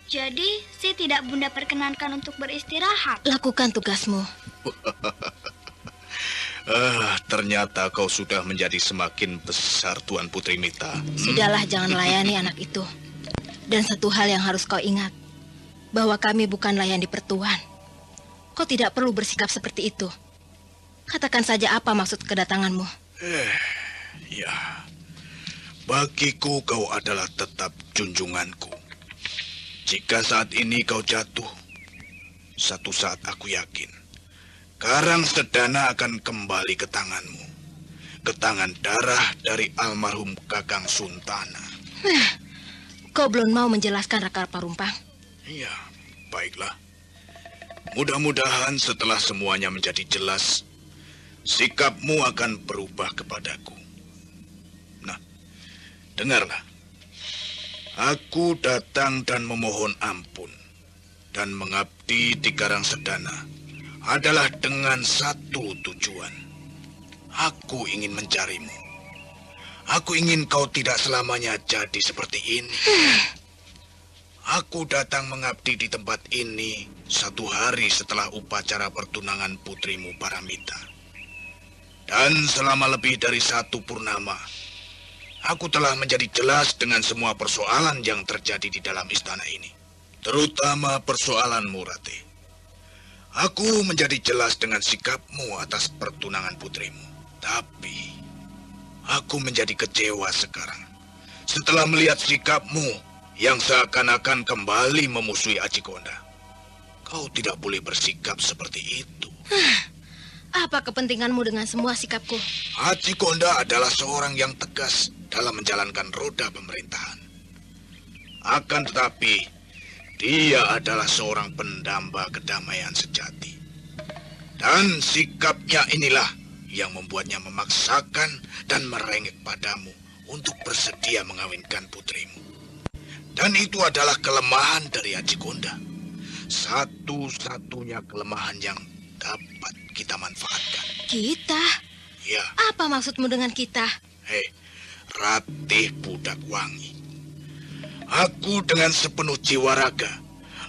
Jadi, si tidak Bunda perkenankan untuk beristirahat? Lakukan tugasmu. Ternyata kau sudah menjadi semakin besar, Tuan Putri Mita. Sudahlah, jangan layani anak itu. Dan satu hal yang harus kau ingat, bahwa kami bukanlah yang dipertuan. Kau tidak perlu bersikap seperti itu. Katakan saja apa maksud kedatanganmu. Ya, bagiku kau adalah tetap junjunganku. Jika saat ini kau jatuh, satu saat aku yakin Karang Sedana akan kembali ke tanganmu. Ke tangan darah dari almarhum Kakang Suntana. Kau belum mau menjelaskan, Raka Parumpang? Iya, baiklah. Mudah-mudahan setelah semuanya menjadi jelas, sikapmu akan berubah kepadaku. Nah, dengarlah. Aku datang dan memohon ampun dan mengabdi di Karang Sedana adalah dengan satu tujuan. Aku ingin mencarimu. Aku ingin kau tidak selamanya jadi seperti ini. Aku datang mengabdi di tempat ini 1 hari setelah upacara pertunangan putrimu Paramita. Dan selama lebih dari 1 purnama, aku telah menjadi jelas dengan semua persoalan yang terjadi di dalam istana ini. Terutama persoalanmu, Ratih. Aku menjadi jelas dengan sikapmu atas pertunangan putrimu. Tapi, aku menjadi kecewa sekarang. Setelah melihat sikapmu yang seakan-akan kembali memusuhi Ajikonda. Kau tidak boleh bersikap seperti itu. Apa kepentinganmu dengan semua sikapku? Ajikonda adalah seorang yang tegas dalam menjalankan roda pemerintahan. Akan tetapi, dia adalah seorang pendamba kedamaian sejati. Dan sikapnya inilah yang membuatnya memaksakan dan merengek padamu untuk bersedia mengawinkan putrimu. Dan itu adalah kelemahan dari Ajikonda. Satu-satunya kelemahan yang dapat kita manfaatkan. Kita? Ya. Apa maksudmu dengan kita? Ratih Pudakwangi. Aku dengan sepenuh jiwa raga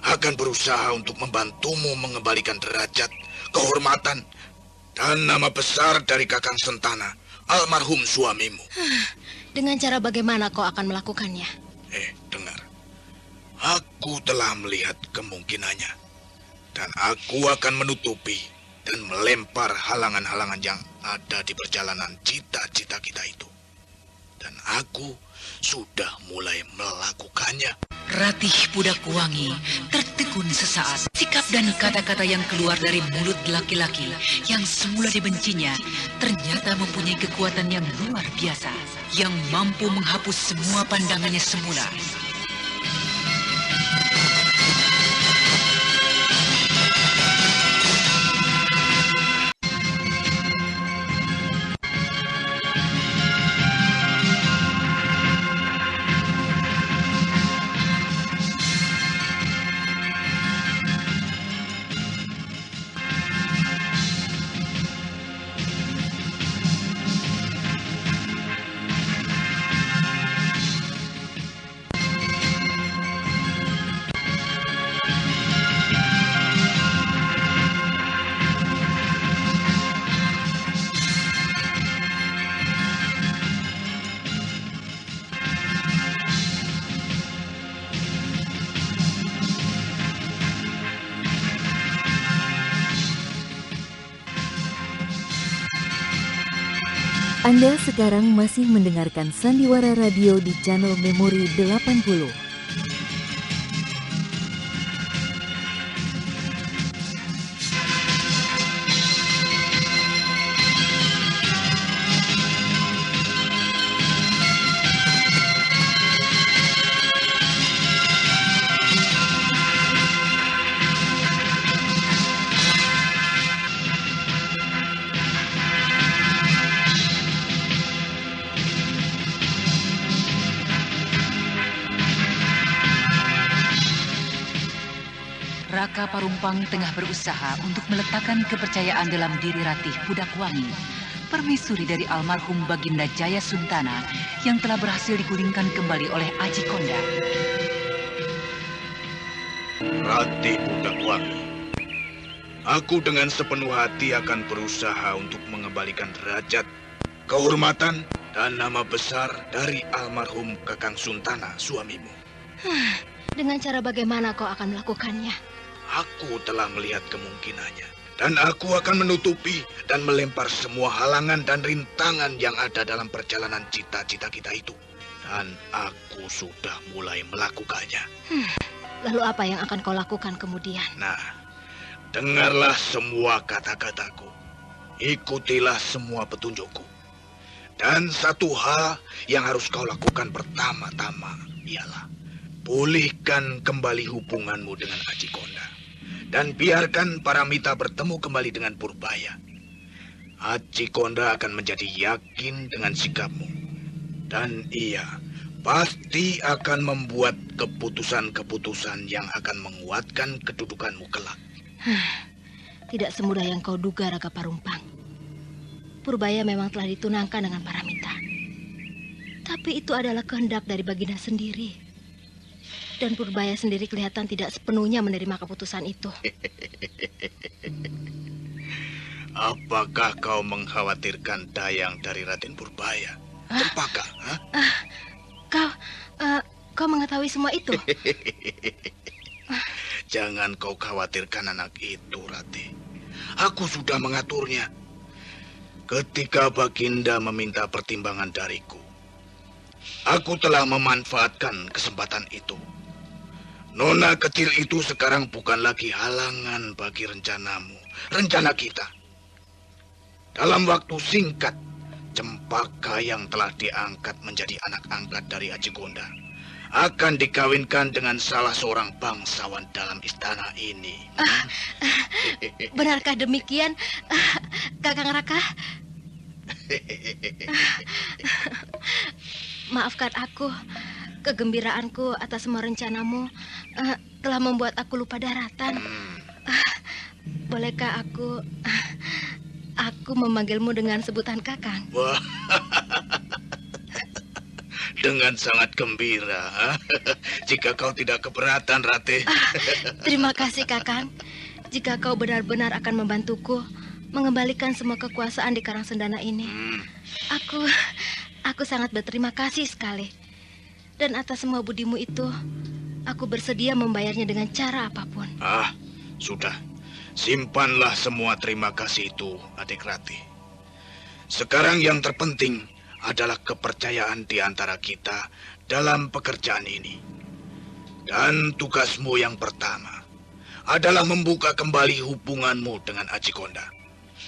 akan berusaha untuk membantumu mengembalikan derajat, kehormatan, dan nama besar dari Kakang Sentana, almarhum suamimu. Dengan cara bagaimana kau akan melakukannya? Dengar. Aku Aku telah melihat kemungkinannya. Dan aku akan menutupi dan melempar halangan-halangan yang ada di perjalanan cita-cita kita itu. Dan aku sudah mulai melakukannya. Ratih Pudakuwangi tertegun sesaat. Sikap dan kata-kata yang keluar dari mulut laki-laki yang semula dibencinya ternyata mempunyai kekuatan yang luar biasa, yang mampu menghapus semua pandangannya semula. Anda sekarang masih mendengarkan Sandiwara Radio di channel Memori 80. Raka Parumpang tengah berusaha untuk meletakkan kepercayaan dalam diri Ratih Pudakuwangi, permaisuri dari almarhum Baginda Jaya Suntana yang telah berhasil digulingkan kembali oleh Aji Konda. Ratih Pudakuwangi, aku dengan sepenuh hati akan berusaha untuk mengembalikan derajat, kehormatan, dan nama besar dari almarhum Kakang Suntana, suamimu. Dengan cara bagaimana kau akan melakukannya? Aku telah melihat kemungkinannya. Dan aku akan menutupi dan melempar semua halangan dan rintangan yang ada dalam perjalanan cita-cita kita itu. Dan aku sudah mulai melakukannya. Lalu apa yang akan kau lakukan kemudian? Nah, dengarlah semua kata-kataku. Ikutilah semua petunjukku. Dan satu hal yang harus kau lakukan pertama-tama ialah pulihkan kembali hubunganmu dengan Aji Konda. Dan biarkan Paramita bertemu kembali dengan Purbaya. Aji Konda akan menjadi yakin dengan sikapmu. Dan ia pasti akan membuat keputusan-keputusan yang akan menguatkan kedudukanmu kelak. Tidak semudah yang kau duga, Raka Parumpang. Purbaya memang telah ditunangkan dengan Paramita. Tapi itu adalah kehendak dari Baginda sendiri. Dan Purbaya sendiri kelihatan tidak sepenuhnya menerima keputusan itu. Apakah kau mengkhawatirkan dayang dari Raden Purbaya? Cempaka, Kau mengetahui semua itu? Jangan kau khawatirkan anak itu, Rati. Aku sudah mengaturnya. Ketika Baginda meminta pertimbangan dariku, aku telah memanfaatkan kesempatan itu. Nona kecil itu sekarang bukan lagi halangan bagi rencanamu, rencana kita. Dalam waktu singkat, Cempaka yang telah diangkat menjadi anak angkat dari Aji Konda akan dikawinkan dengan salah seorang bangsawan dalam istana ini. Benarkah demikian, Kakang Raka? Maafkan aku. Kegembiraanku atas semua rencanamu telah membuat aku lupa daratan. Bolehkah aku memanggilmu dengan sebutan Kakang? Wah, dengan sangat gembira. Jika kau tidak keberatan, Ratih. Terima kasih, Kakang. Jika kau benar-benar akan membantuku mengembalikan semua kekuasaan di Karangsendana ini, aku sangat berterima kasih sekali. Dan atas semua budimu itu, Aku bersedia membayarnya dengan cara apapun. Sudah. Simpanlah semua terima kasih itu, Adik Rati. Sekarang yang terpenting adalah kepercayaan di antara kita dalam pekerjaan ini. Dan tugasmu yang pertama adalah membuka kembali hubunganmu dengan Aji Konda.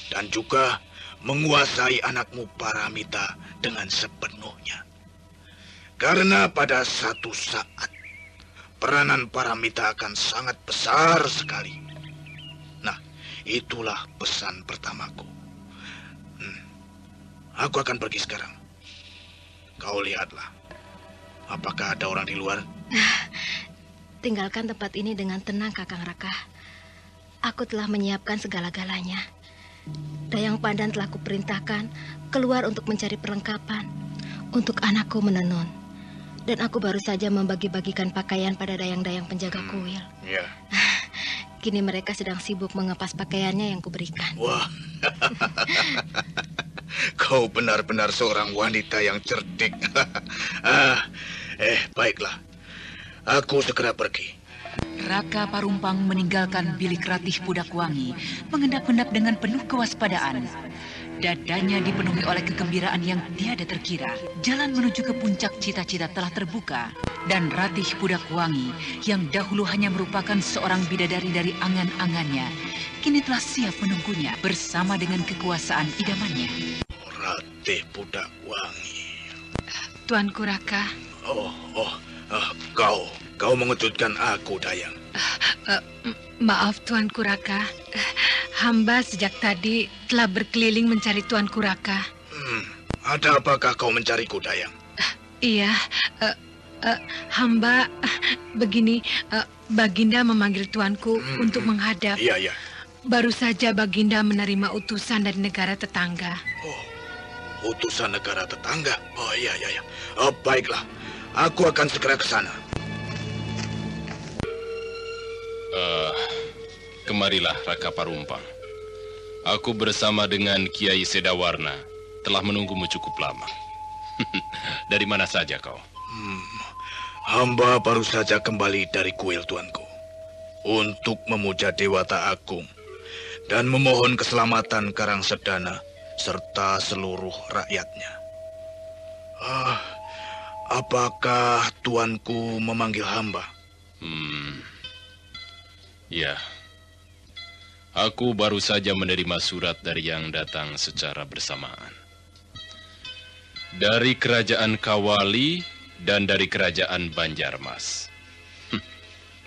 Dan juga menguasai anakmu Paramita dengan sepenuhnya. Karena pada satu saat, peranan Paramita akan sangat besar sekali. Nah, itulah pesan pertamaku. Aku akan pergi sekarang. Kau lihatlah. Apakah ada orang di luar? Tinggalkan tempat ini dengan tenang, Kakang Raka. Aku telah menyiapkan segala-galanya. Dayang Pandan telah kuperintahkan keluar untuk mencari perlengkapan untuk anakku menenun. Dan aku baru saja membagi-bagikan pakaian pada dayang-dayang penjaga kuil. Iya. Kini mereka sedang sibuk mengepas pakaiannya yang kuberikan. Wah, kau benar-benar seorang wanita yang cerdik. Baiklah. Aku segera pergi. Raka Parumpang meninggalkan bilik Ratih Pudakwangi, mengendap-endap dengan penuh kewaspadaan. Dadanya dipenuhi oleh kegembiraan yang tiada terkira. Jalan menuju ke puncak cita-cita telah terbuka. Dan Ratih Pudakwangi, yang dahulu hanya merupakan seorang bidadari dari angan-angannya, kini telah siap menunggunya bersama dengan kekuasaan idamannya. Ratih Pudakwangi. Tuanku Raka. Kau mengejutkan aku, Dayang. Maaf Tuanku Raka. Hamba sejak tadi telah berkeliling mencari Tuanku Raka. Ada apakah kau mencariku, Dayang? Iya, hamba begini, Baginda memanggil Tuanku untuk menghadap. Iya. Baru saja Baginda menerima utusan dari negara tetangga. Utusan negara tetangga? Oh iya. Baiklah, aku akan segera ke sana. Kemarilah Raka Parumpang. Aku bersama dengan Kiai Sedawarna telah menunggumu cukup lama. Dari mana saja kau? Hamba baru saja kembali dari kuil, Tuanku, untuk memuja Dewata Agung dan memohon keselamatan Karangsedana serta seluruh rakyatnya. Apakah Tuanku memanggil hamba? Ya. Aku baru saja menerima surat dari yang datang secara bersamaan. Dari kerajaan Kawali dan dari kerajaan Banjarmas.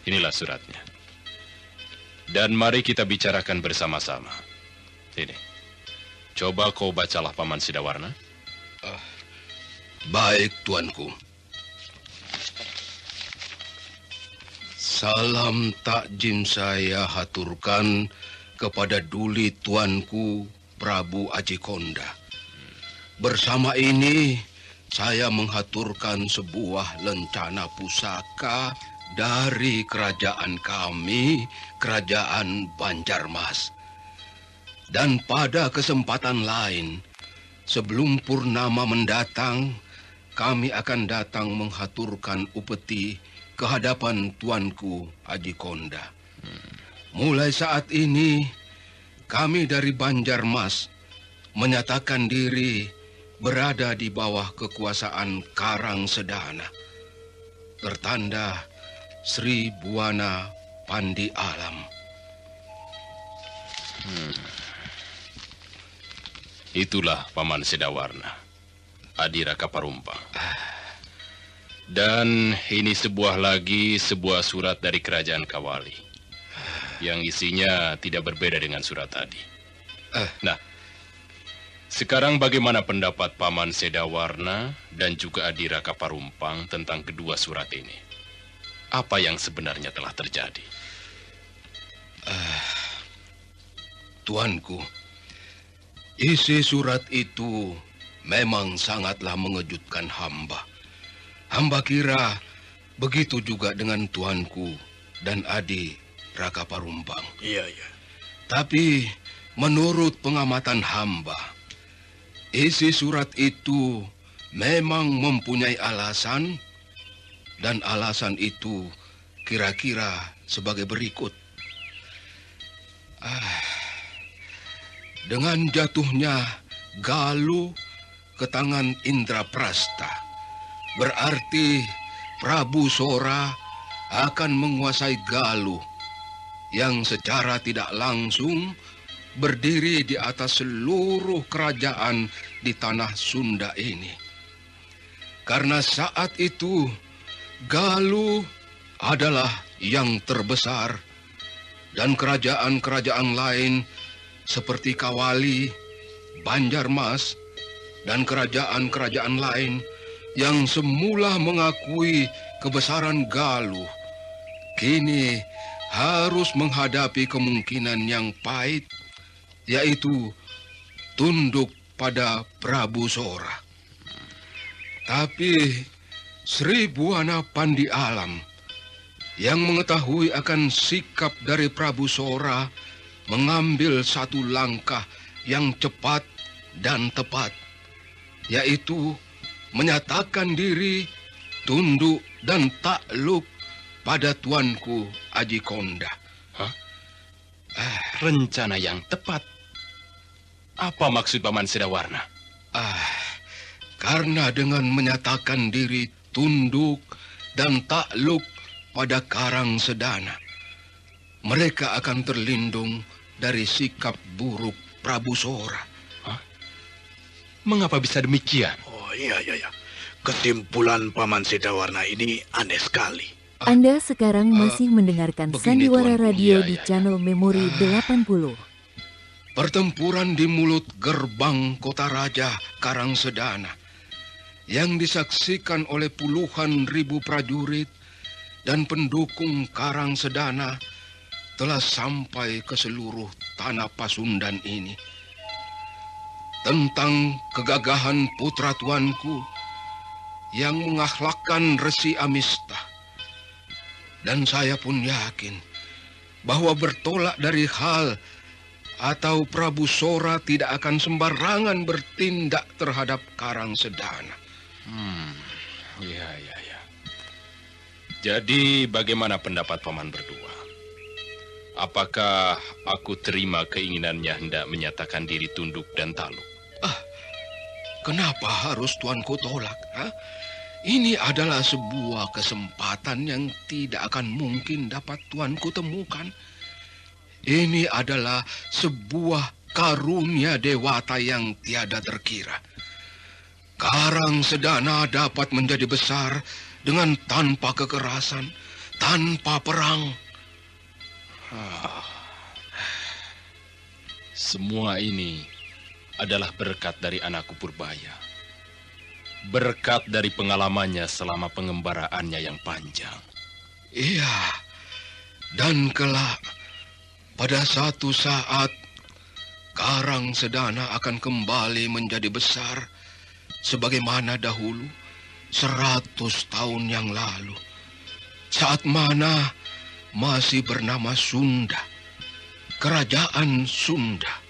Inilah suratnya. Dan mari kita bicarakan bersama-sama. Ini. Coba kau bacalah Paman Sedawarna. Baik, Tuanku. Salam takjim saya haturkan kepada Duli Tuanku Prabu Aji Konda. Bersama ini saya menghaturkan sebuah lencana pusaka dari kerajaan kami, kerajaan Banjarmas. Dan pada kesempatan lain, sebelum purnama mendatang, kami akan datang menghaturkan upeti ke hadapan Tuanku Aji Konda. Mulai saat ini, kami dari Banjarmas menyatakan diri berada di bawah kekuasaan Karangsedana. Tertanda Sri Buana Pandi Alam. Itulah Paman Sedawarna, Adi Raka Parumpang. Dan ini sebuah surat dari kerajaan Kawali. Yang isinya tidak berbeda dengan surat tadi. Nah, sekarang bagaimana pendapat Paman Sedawarna dan juga Adi Raka Parumpang tentang kedua surat ini? Apa yang sebenarnya telah terjadi? Tuanku, isi surat itu memang sangatlah mengejutkan hamba. Hamba kira begitu juga dengan Tuanku dan Adi Raka Parumpang. Iya. Tapi menurut pengamatan hamba, isi surat itu memang mempunyai alasan, dan alasan itu kira-kira sebagai berikut. Dengan jatuhnya Galuh ke tangan Indraprasta, berarti Prabu Sora akan menguasai Galuh yang secara tidak langsung berdiri di atas seluruh kerajaan di tanah Sunda ini. Karena saat itu Galuh adalah yang terbesar dan kerajaan-kerajaan lain seperti Kawali, Banjarmas, dan kerajaan-kerajaan lain yang semula mengakui kebesaran Galuh, kini harus menghadapi kemungkinan yang pahit, yaitu tunduk pada Prabu Sora. Tapi Sri Buana Pandi Alam yang mengetahui akan sikap dari Prabu Sora mengambil satu langkah yang cepat dan tepat, yaitu menyatakan diri tunduk dan takluk pada tuanku Aji Konda. Rencana yang tepat? Apa maksud Paman Sedawarna? Karena dengan menyatakan diri tunduk dan takluk pada Karang Sedana, mereka akan terlindung dari sikap buruk Prabu Sora. Mengapa bisa demikian? Oh iya. Kesimpulan Paman Sedawarna ini aneh sekali. Anda sekarang masih mendengarkan Sandiwara Radio di channel Memori 80. Pertempuran di mulut gerbang kota raja Karang Sedana yang disaksikan oleh puluhan ribu prajurit dan pendukung Karang Sedana telah sampai ke seluruh tanah Pasundan ini. Tentang kegagahan putra tuanku yang mengakhlakkan Resi Amista. Dan saya pun yakin bahwa bertolak dari hal atau Prabu Sora tidak akan sembarangan bertindak terhadap Karang Sedana. Ya. Jadi bagaimana pendapat Paman berdua? Apakah aku terima keinginannya hendak menyatakan diri tunduk dan takluk? Kenapa harus tuanku tolak? Ini adalah sebuah kesempatan yang tidak akan mungkin dapat tuanku temukan. Ini adalah sebuah karunia dewata yang tiada terkira. Karang Sedana dapat menjadi besar dengan tanpa kekerasan, tanpa perang. Semua ini adalah berkat dari anakku Purbaya. Berkat dari pengalamannya selama pengembaraannya yang panjang. Iya, dan kelak pada satu saat Karang Sedana akan kembali menjadi besar sebagaimana dahulu 100 tahun yang lalu, saat mana masih bernama Sunda, Kerajaan Sunda.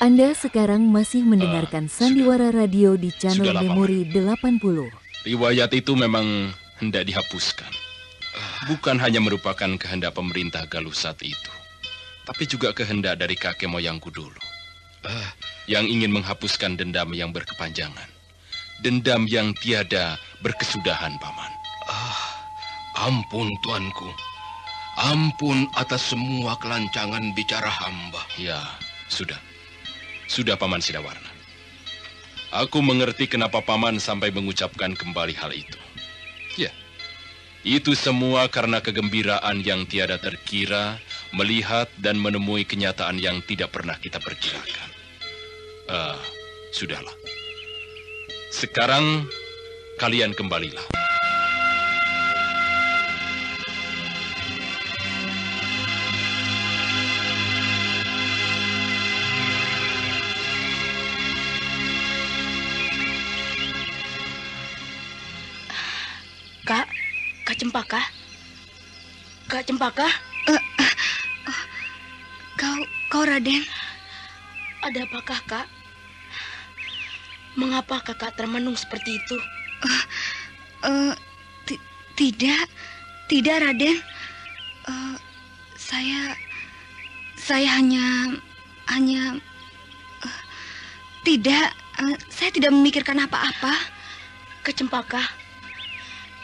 Anda sekarang masih mendengarkan Sandiwara Radio di channel Memori 80. Riwayat itu memang hendak dihapuskan. Bukan hanya merupakan kehendak pemerintah Galuh saat itu, tapi juga kehendak dari kakek moyangku dulu. Yang ingin menghapuskan dendam yang berkepanjangan. Dendam yang tiada berkesudahan, Paman. Ampun, tuanku. Ampun atas semua kelancangan bicara hamba. Ya, sudah. Sudah, Paman Sedawarna. Aku mengerti kenapa Paman sampai mengucapkan kembali hal itu. Ya, itu semua karena kegembiraan yang tiada terkira melihat dan menemui kenyataan yang tidak pernah kita perkirakan. Sudahlah. Sekarang kalian kembalilah. Kak Cempaka? Kak Cempaka? Kau Raden? Ada apakah, Kak? Mengapa kakak termenung seperti itu? Tidak Raden. Saya hanya tidak. Saya tidak memikirkan apa-apa. Kak Cempaka,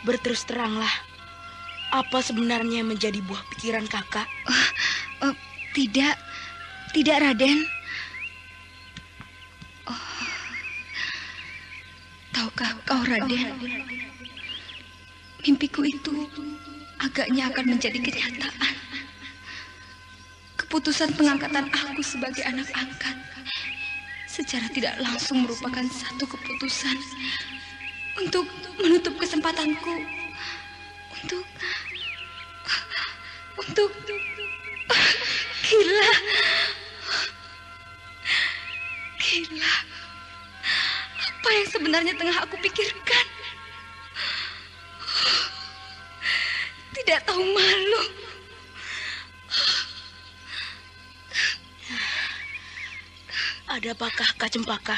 berterus teranglah. Apa sebenarnya yang menjadi buah pikiran kakak? Tidak Raden. Tahukah kau Raden, mimpiku itu agaknya akan menjadi kenyataan. Keputusan pengangkatan aku sebagai anak angkat secara tidak langsung merupakan satu keputusan untuk menutup kesempatanku untuk gila. Apa yang sebenarnya tengah aku pikirkan? Tidak tahu malu. Ada apakah Kak Cempaka?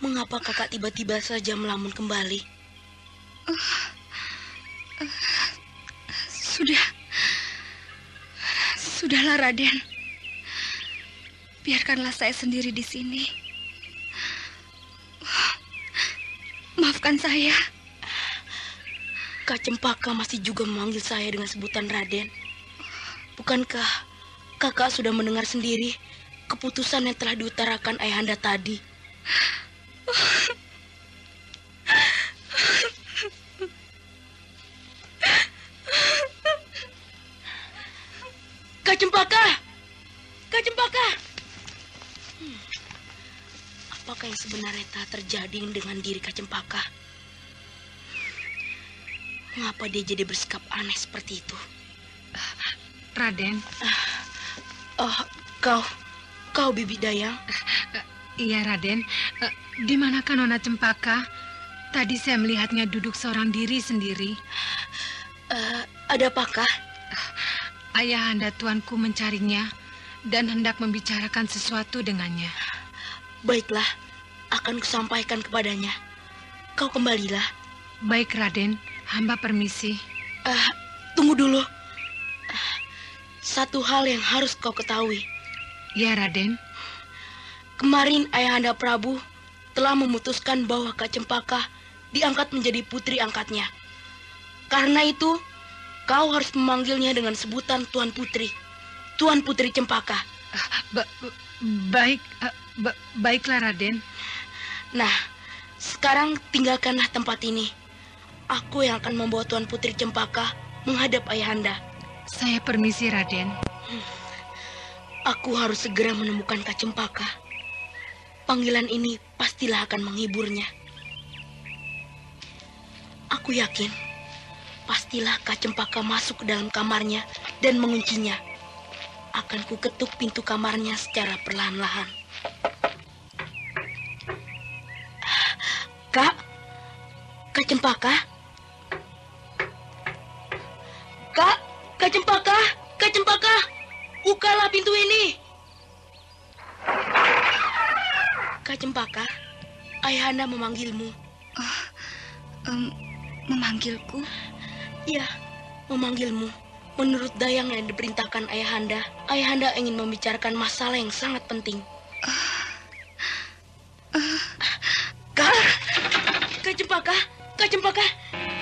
Mengapa kakak tiba-tiba saja melamun kembali? Sudahlah Raden. Biarkanlah saya sendiri di sini. Maafkan saya. Kak Cempaka masih juga memanggil saya dengan sebutan Raden. Bukankah kakak sudah mendengar sendiri keputusan yang telah diutarakan ayahanda tadi? Kak Cempaka! Kak Cempaka! Apakah yang sebenarnya telah terjadi dengan diri Kak Cempaka? Mengapa dia jadi bersikap aneh seperti itu? Raden. Kau Bibi Dayang? Iya Raden. Di manakah Nona Cempaka? Tadi saya melihatnya duduk seorang diri sendiri. Ada apakah? Ayahanda tuanku mencarinya dan hendak membicarakan sesuatu dengannya. Baiklah, akan kusampaikan kepadanya. Kau kembalilah. Baik Raden, hamba permisi. Tunggu dulu. Satu hal yang harus kau ketahui. Ya Raden. Kemarin Ayahanda Prabu telah memutuskan bahwa Kak Cempaka diangkat menjadi putri angkatnya. Karena itu, kau harus memanggilnya dengan sebutan Tuan Putri. Tuan Putri Cempaka. Baiklah Raden. Nah, sekarang tinggalkanlah tempat ini. Aku yang akan membawa Tuan Putri Cempaka menghadap Ayahanda. Saya permisi Raden. Aku harus segera menemukan Kak Cempaka. Panggilan ini pastilah akan menghiburnya. Aku yakin pastilah Kak Cempaka masuk ke dalam kamarnya dan menguncinya. Akan ku ketuk pintu kamarnya secara perlahan-lahan. Kak Cempaka? Kak Cempaka? Kak Cempaka? Bukalah pintu ini. Kak Cempaka, Ayahanda memanggilmu. Memanggilku? Iya, memanggilmu. Menurut Dayang yang diperintahkan Ayahanda, Ayahanda ingin membicarakan masalah yang sangat penting. Kak Cempaka, Kak Cempaka.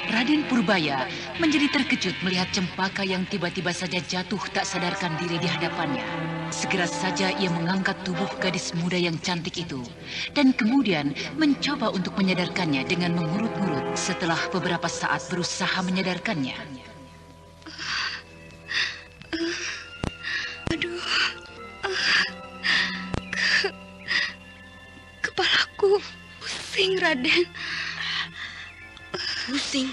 Raden Purbaya menjadi terkejut melihat Cempaka yang tiba-tiba saja jatuh tak sadarkan diri di hadapannya. Segera saja ia mengangkat tubuh gadis muda yang cantik itu dan kemudian mencoba untuk menyadarkannya dengan mengurut-ngurut setelah beberapa saat berusaha menyadarkannya. Aduh, kepalaku pusing Raden. Pusing?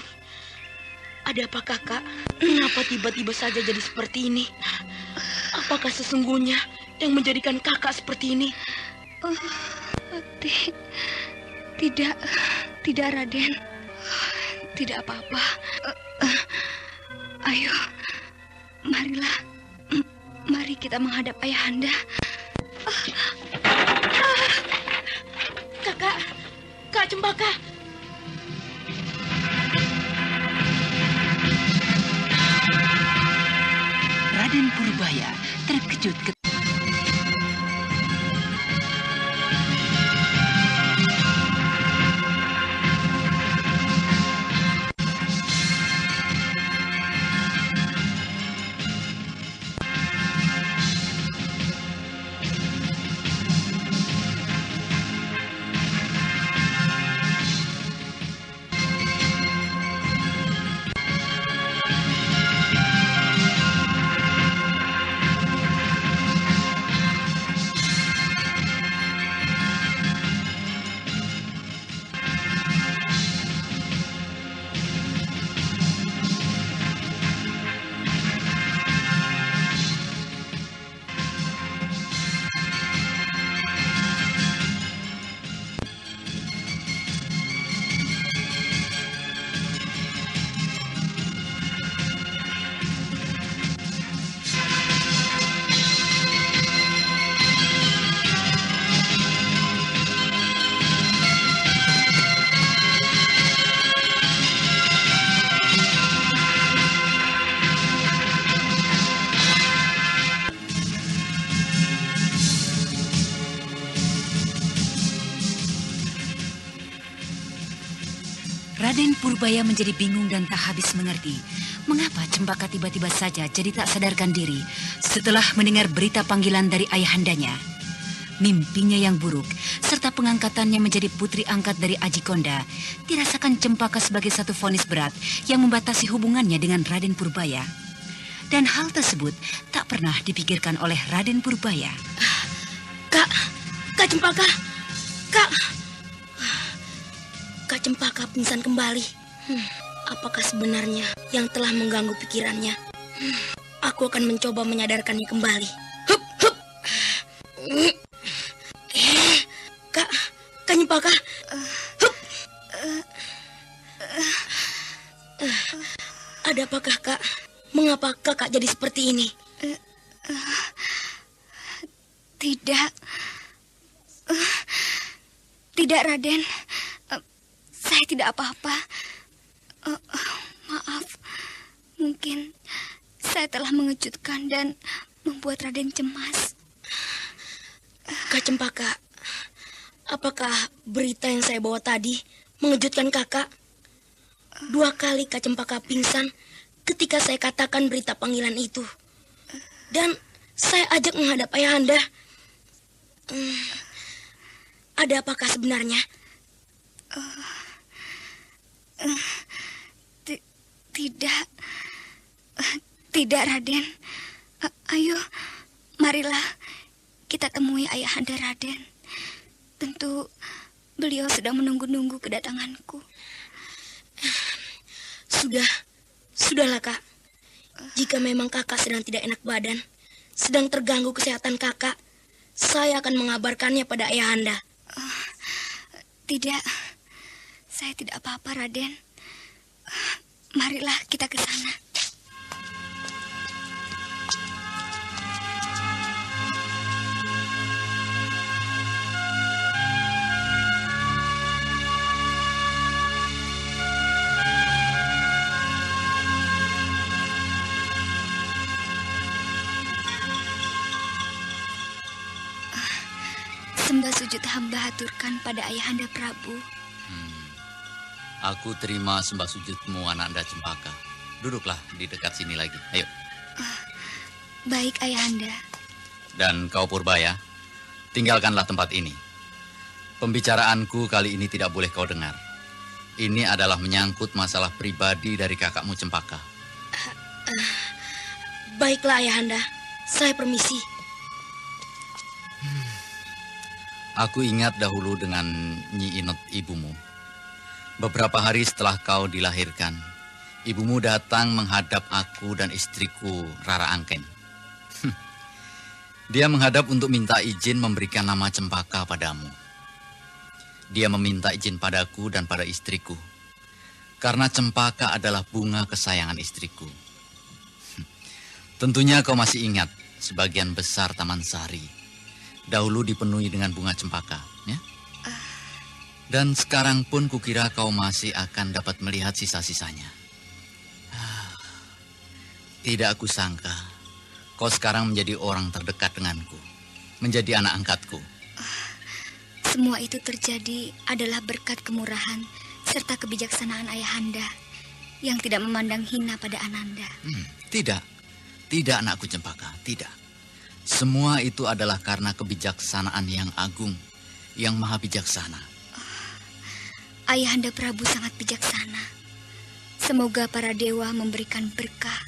Ada apa kakak? Kenapa tiba-tiba saja jadi seperti ini? Apakah sesungguhnya yang menjadikan kakak seperti ini? Tidak Raden. Tidak apa-apa. Ayo, marilah. Mari kita menghadap Ayahanda. Kak Cempaka. Raden Purbaya terkejut Raden Purbaya menjadi bingung dan tak habis mengerti mengapa Cempaka tiba-tiba saja jadi tak sadarkan diri setelah mendengar berita panggilan dari ayahandanya. Mimpinya yang buruk serta pengangkatannya menjadi putri angkat dari Aji Konda dirasakan Cempaka sebagai satu vonis berat yang membatasi hubungannya dengan Raden Purbaya. Dan hal tersebut tak pernah dipikirkan oleh Raden Purbaya. Kak Cempaka, Kak Cempaka pingsan kembali. Apakah sebenarnya yang telah mengganggu pikirannya? Aku akan mencoba menyadarkannya kembali. Kak Cempaka. Ada apakah, Kak? Mengapa Kakak jadi seperti ini? Tidak, Raden. Saya tidak apa-apa. Maaf, mungkin saya telah mengejutkan dan membuat Raden cemas. Kak Cempaka, apakah berita yang saya bawa tadi mengejutkan Kakak? 2 kali Kak Cempaka pingsan ketika saya katakan berita panggilan itu. Dan saya ajak menghadap ayahanda. Ada apakah sebenarnya? Tidak, Raden. Ayo, marilah kita temui ayahanda Raden. Tentu beliau sedang menunggu-nunggu kedatanganku. Sudahlah, Kak. Jika memang Kakak sedang tidak enak badan, sedang terganggu kesehatan Kakak, saya akan mengabarkannya pada ayahanda. Tidak, saya tidak apa-apa, Raden. Marilah kita ke sana. Sembah sujud hamba haturkan pada ayahanda Prabu. Aku terima sembah sujudmu, Ananda Cempaka. Duduklah di dekat sini lagi. Ayo. Baik, ayahanda. Dan kau Purbaya, tinggalkanlah tempat ini. Pembicaraanku kali ini tidak boleh kau dengar. Ini adalah menyangkut masalah pribadi dari kakakmu Cempaka. Baiklah, ayahanda. Saya permisi. Aku ingat dahulu dengan Nyi Inot ibumu. Beberapa hari setelah kau dilahirkan, ibumu datang menghadap aku dan istriku Rara Angken. Dia menghadap untuk minta izin memberikan nama Cempaka padamu. Dia meminta izin padaku dan pada istriku, karena Cempaka adalah bunga kesayangan istriku. Tentunya kau masih ingat sebagian besar Taman Sari dahulu dipenuhi dengan bunga cempaka, ya? Dan sekarang pun kukira kau masih akan dapat melihat sisa-sisanya. Tidak aku sangka, Kau sekarang menjadi orang terdekat denganku, menjadi anak angkatku. Semua itu terjadi adalah berkat kemurahan serta kebijaksanaan Ayahanda yang tidak memandang hina pada Ananda. Tidak anakku Cempaka, tidak. Semua itu adalah karena kebijaksanaan yang agung, yang maha bijaksana. Ayahanda Prabu sangat bijaksana. Semoga para dewa memberikan berkah,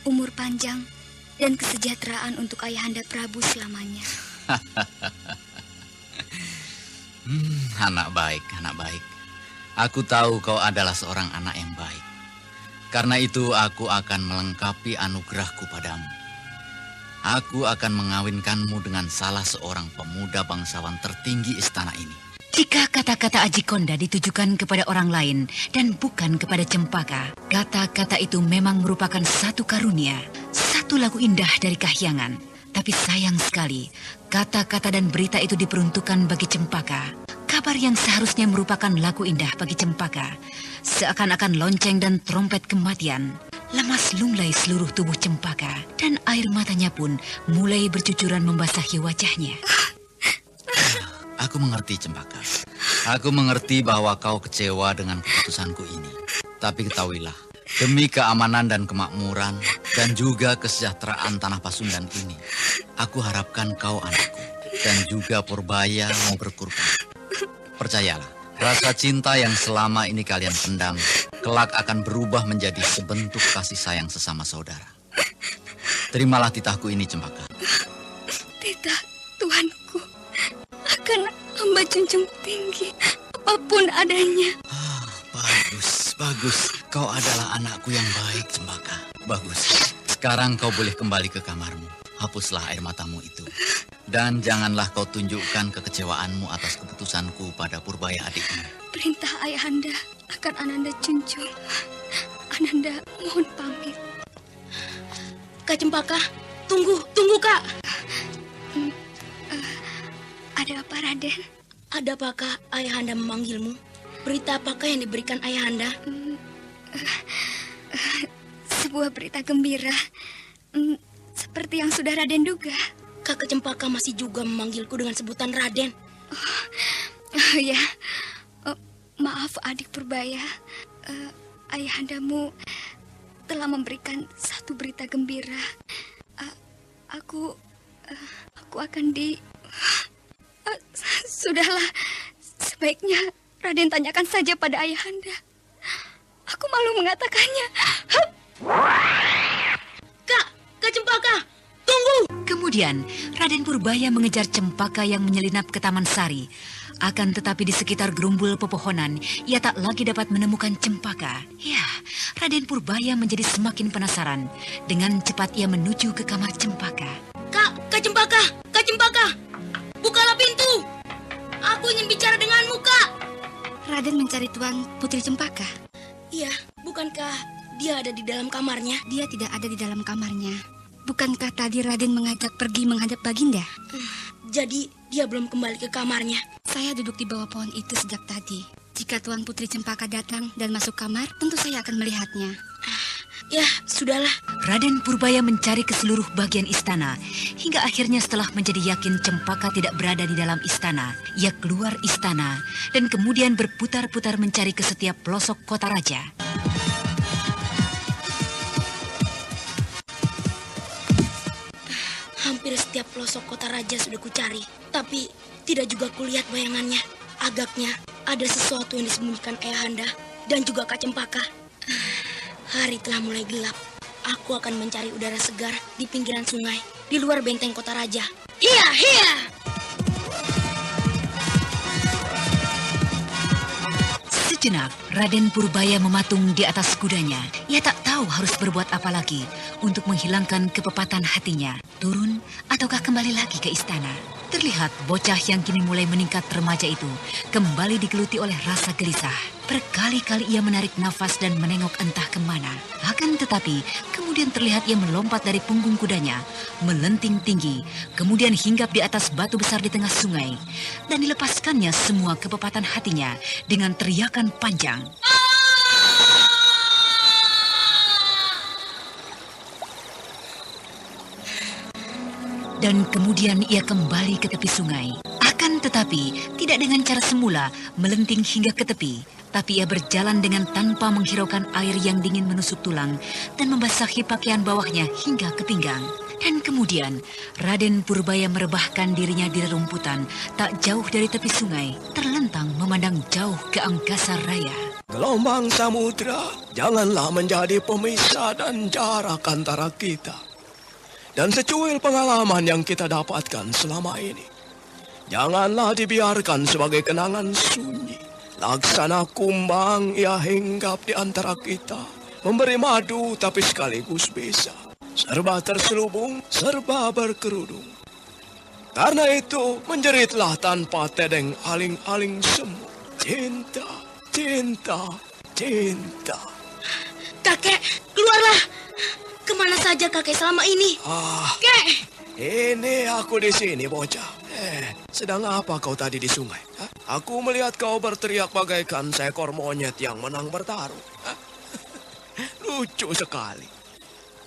umur panjang, dan kesejahteraan untuk Ayahanda Prabu selamanya. Anak baik, anak baik. Aku tahu kau adalah seorang anak yang baik. Karena itu aku akan melengkapi anugerahku padamu. Aku akan mengawinkanmu dengan salah seorang pemuda bangsawan tertinggi istana ini. Jika kata-kata Aji Konda ditujukan kepada orang lain dan bukan kepada Cempaka, kata-kata itu memang merupakan satu karunia, satu lagu indah dari Kahyangan. Tapi sayang sekali, kata-kata dan berita itu diperuntukkan bagi Cempaka. Kabar yang seharusnya merupakan lagu indah bagi Cempaka, seakan-akan lonceng dan trompet kematian. Lemas lunglai seluruh tubuh Cempaka, dan air matanya pun mulai bercucuran membasahi wajahnya. Aku mengerti, Cempaka. Aku mengerti bahwa kau kecewa dengan keputusanku ini. Tapi ketahuilah, demi keamanan dan kemakmuran, dan juga kesejahteraan tanah Pasundan ini, aku harapkan kau anakku, dan juga Purbaya mau berkorban. Percayalah, rasa cinta yang selama ini kalian pendam, kelak akan berubah menjadi sebentuk kasih sayang sesama saudara. Terimalah titahku ini, Cempaka. Titah Tuanku akan hamba junjung tinggi, apapun adanya. Bagus, bagus. Kau adalah anakku yang baik, Cempaka. Bagus. Sekarang kau boleh kembali ke kamarmu. Hapuslah air matamu itu. Dan janganlah kau tunjukkan kekecewaanmu atas keputusanku pada Purbaya adikmu. Perintah Ayahanda akan Ananda junjung. Ananda mohon pamit. Kak Cempaka, tunggu Kak. Ada apa, Raden? Ada apakah Ayahanda memanggilmu? Berita apakah yang diberikan Ayahanda? Sebuah berita gembira. Seperti yang sudah Raden duga. Kakak Cempaka masih juga memanggilku dengan sebutan Raden. Ya, maaf adik Purbaya. Ayahandamu telah memberikan satu berita gembira. Aku akan Sudahlah, sebaiknya Raden tanyakan saja pada Ayahanda. Aku malu mengatakannya. Kak Cempaka, tunggu! Kemudian, Raden Purbaya mengejar Cempaka yang menyelinap ke Taman Sari. Akan tetapi di sekitar gerumbul pepohonan, ia tak lagi dapat menemukan Cempaka. Ya, Raden Purbaya menjadi semakin penasaran. Dengan cepat ia menuju ke kamar Cempaka. Kak Cempaka, bukalah pintu. Aku ingin bicara denganmu, Kak. Raden mencari Tuan Putri Cempaka. Iya, bukankah dia ada di dalam kamarnya? Dia tidak ada di dalam kamarnya. Bukankah tadi Raden mengajak pergi menghadap Baginda? Jadi dia belum kembali ke kamarnya. Saya duduk di bawah pohon itu sejak tadi. Jika Tuan Putri Cempaka datang dan masuk kamar, tentu saya akan melihatnya. Ya, sudahlah. Raden Purbaya mencari ke seluruh bagian istana, hingga akhirnya setelah menjadi yakin Cempaka tidak berada di dalam istana, ia keluar istana dan kemudian berputar-putar mencari ke setiap pelosok kota raja. Hampir setiap pelosok kota raja sudah kucari, tapi tidak juga kulihat bayangannya. Agaknya ada sesuatu yang disembunyikan Ayahanda dan juga Kak Cempaka. Hari telah mulai gelap. Aku akan mencari udara segar di pinggiran sungai, di luar benteng kota raja. Iya! Sejenak, Raden Purbaya mematung di atas kudanya. Ia tak tahu harus berbuat apa lagi untuk menghilangkan kepepatan hatinya. Turun ataukah kembali lagi ke istana? Terlihat bocah yang kini mulai meningkat remaja itu kembali digeluti oleh rasa gelisah. Berkali-kali ia menarik nafas dan menengok entah kemana. Akan tetapi, kemudian terlihat ia melompat dari punggung kudanya, melenting tinggi, kemudian hinggap di atas batu besar di tengah sungai, dan dilepaskannya semua kepepatan hatinya dengan teriakan panjang. dan kemudian ia kembali ke tepi sungai. Akan tetapi, tidak dengan cara semula melenting hingga ke tepi, tapi ia berjalan dengan tanpa menghiraukan air yang dingin menusuk tulang dan membasahi pakaian bawahnya hingga ke pinggang. Dan kemudian, Raden Purbaya merebahkan dirinya di rerumputan tak jauh dari tepi sungai, terlentang memandang jauh ke angkasa raya. Gelombang samudra, janganlah menjadi pemisah dan jarak antara kita. Dan secuil pengalaman yang kita dapatkan selama ini, janganlah dibiarkan sebagai kenangan sunyi. Laksana kumbang ia hinggap di antara kita, memberi madu tapi sekaligus bisa. Serba terselubung, serba berkerudung. Karena itu menjeritlah tanpa tedeng aling-aling semu. Cinta, cinta, cinta. Kakek, keluarlah. Kemana saja kakek selama ini? Kek! Ini aku di sini, bocah. Sedang apa kau tadi di sungai? Aku melihat kau berteriak bagaikan seekor monyet yang menang bertarung. Lucu sekali.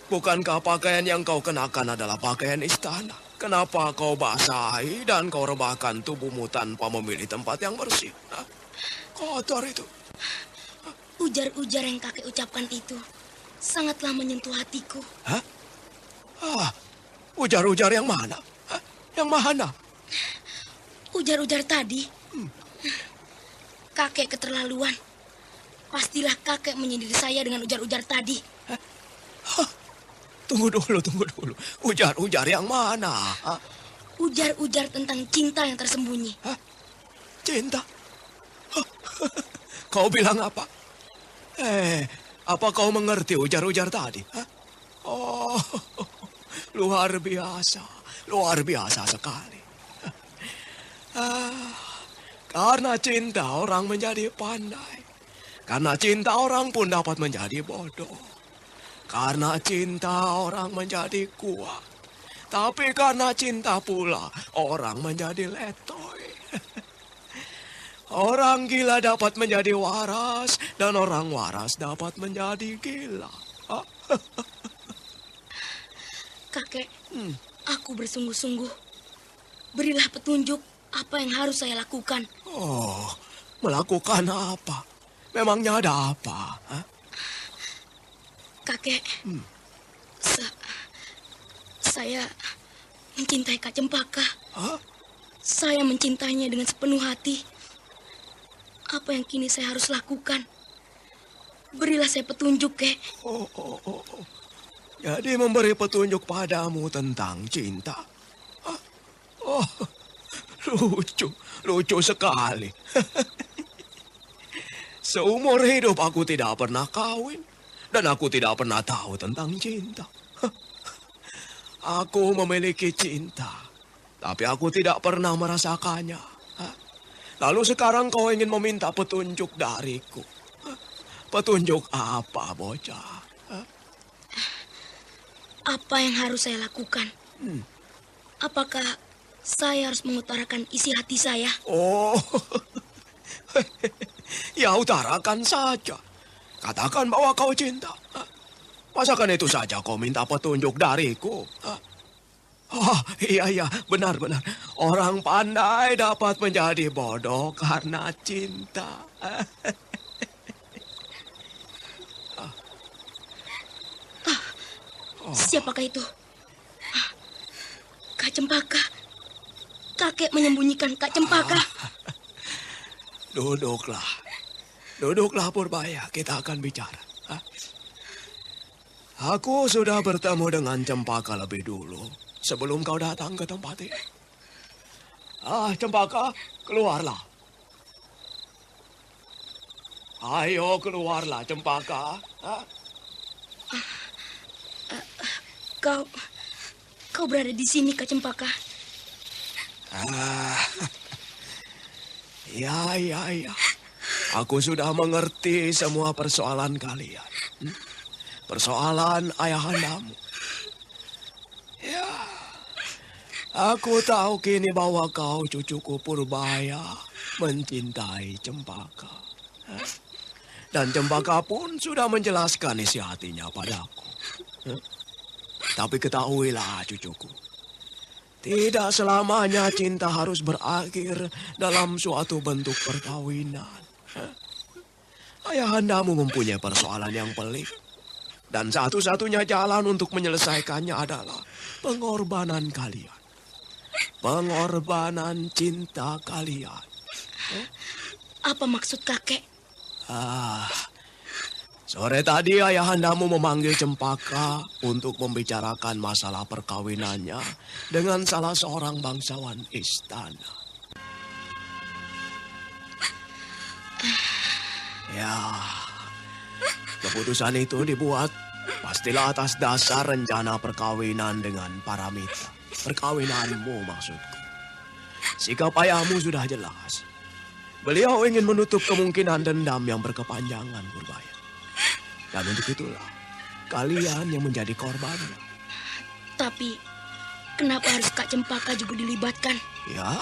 Bukankah pakaian yang kau kenakan adalah pakaian istana? Kenapa kau basahi dan kau rebahkan tubuhmu tanpa memilih tempat yang bersih? Kotor itu. Ujar-ujar yang kakek ucapkan itu sangatlah menyentuh hatiku. Ujar-ujar yang mana? Yang mana? Ujar-ujar tadi. Kakek keterlaluan. Pastilah kakek menyindir saya dengan ujar-ujar tadi. Tunggu dulu. Ujar-ujar yang mana? Ujar-ujar tentang cinta yang tersembunyi. Cinta? Kau bilang apa? Apa kau mengerti ujar-ujar tadi? Oh, luar biasa sekali. Karena cinta orang menjadi pandai. Karena cinta orang pun dapat menjadi bodoh. Karena cinta orang menjadi kuat. Tapi karena cinta pula orang menjadi letoy. Orang gila dapat menjadi waras dan orang waras dapat menjadi gila. Kakek, aku bersungguh-sungguh. Berilah petunjuk apa yang harus saya lakukan. Oh, melakukan apa? Memangnya ada apa? Kakek, saya mencintai Kak Cempaka. Saya mencintainya dengan sepenuh hati. Apa yang kini saya harus lakukan? Berilah saya petunjuk, Kek. Jadi memberi petunjuk padamu tentang cinta. Lucu sekali. Seumur hidup aku tidak pernah kawin. Dan aku tidak pernah tahu tentang cinta. Aku memiliki cinta, tapi aku tidak pernah merasakannya. Lalu sekarang kau ingin meminta petunjuk dariku. Petunjuk apa, bocah? Apa yang harus saya lakukan? Apakah saya harus mengutarakan isi hati saya? Oh, ya utarakan saja. Katakan bahwa kau cinta. Masakan itu saja kau minta petunjuk dariku? Iya, benar. Orang pandai dapat menjadi bodoh karena cinta. Siapakah itu? Kak Cempaka. Kakek menyembunyikan Kak Cempaka. Duduklah Purbaya, kita akan bicara. Aku sudah bertemu dengan Cempaka lebih dulu, sebelum kau datang ke tempat ini. Cempaka, keluarlah. Ayo keluarlah, Cempaka. Kau berada di sini, Kak Cempaka. Ya. Aku sudah mengerti semua persoalan kalian. Persoalan ayahandamu. Ya, aku tahu kini bahwa kau cucuku Purbaya mencintai Cempaka. Dan Cempaka pun sudah menjelaskan isi hatinya padaku. Tapi ketahuilah cucuku, Tidak selamanya cinta harus berakhir dalam suatu bentuk perkawinan. Ayahandamu mempunyai persoalan yang pelik. Dan satu-satunya jalan untuk menyelesaikannya adalah pengorbanan kalian. Pengorbanan cinta kalian. Apa maksud kakek? Sore tadi ayahandamu memanggil Cempaka untuk membicarakan masalah perkawinannya dengan salah seorang bangsawan istana. Ya, keputusan itu dibuat pastilah atas dasar rencana perkawinan dengan Paramita. Perkawinanmu maksudku. Sikap ayahmu sudah jelas. Beliau ingin menutup kemungkinan dendam yang berkepanjangan, Purbaya. Dan untuk itulah, kalian yang menjadi korbannya. Tapi, kenapa harus Kak Cempaka juga dilibatkan? Ya,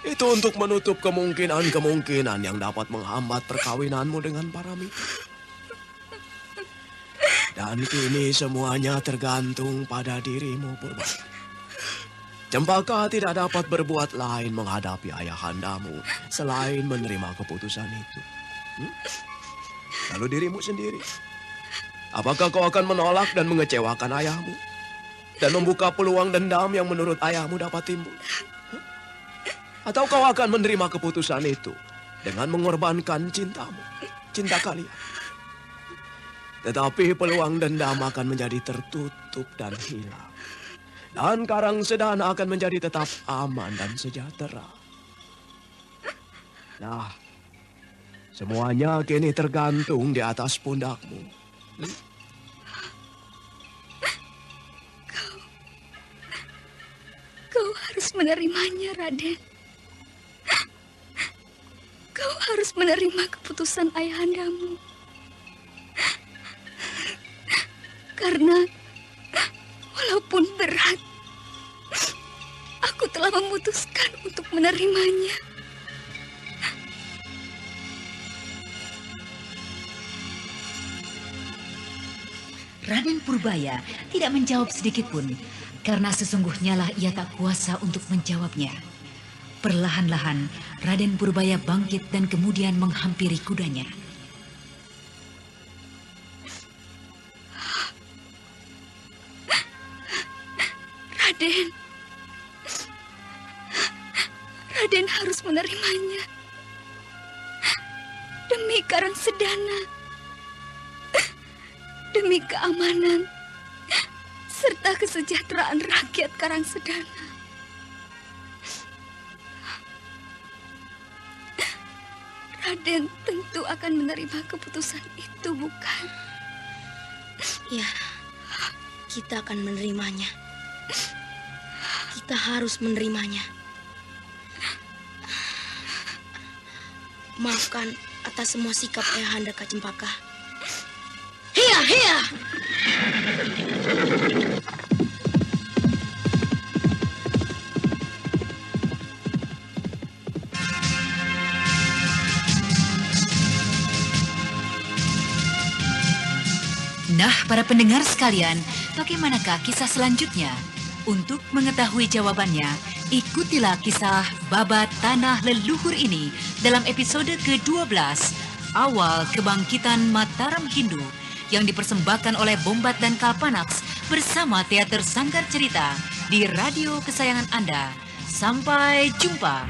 itu untuk menutup kemungkinan-kemungkinan yang dapat menghambat perkawinanmu dengan Paramita. Dan kini semuanya tergantung pada dirimu, Purbaya. Cempaka tidak dapat berbuat lain menghadapi ayahandamu selain menerima keputusan itu. Lalu dirimu sendiri, apakah kau akan menolak dan mengecewakan ayahmu? Dan membuka peluang dendam yang menurut ayahmu dapat timbul? Atau kau akan menerima keputusan itu dengan mengorbankan cintamu, cinta kalian? Tetapi peluang dendam akan menjadi tertutup dan hilang. Dan Karangsedana akan menjadi tetap aman dan sejahtera. Nah, semuanya kini tergantung di atas pundakmu. Kau harus menerimanya, Raden. Kau harus menerima keputusan ayahandamu. Karena walaupun berat, aku telah memutuskan untuk menerimanya. Raden Purbaya tidak menjawab sedikit pun, karena sesungguhnya lah ia tak kuasa untuk menjawabnya. Perlahan-lahan, Raden Purbaya bangkit dan kemudian menghampiri kudanya. Raden harus menerimanya. Demi Karangsedana. Demi keamanan serta kesejahteraan rakyat Karangsedana. Raden tentu akan menerima keputusan itu, bukan? Ya, kita akan menerimanya. Kita harus menerimanya. Maafkan atas semua sikap ayahanda Kak Cempaka. Hiya, hiya! Nah, para pendengar sekalian, bagaimanakah kisah selanjutnya? Untuk mengetahui jawabannya, ikutilah kisah Babat Tanah Leluhur ini dalam episode ke-12, Awal Kebangkitan Mataram Hindu, yang dipersembahkan oleh Bombat dan Kalpanax bersama Teater Sanggar Cerita di radio kesayangan Anda. Sampai jumpa.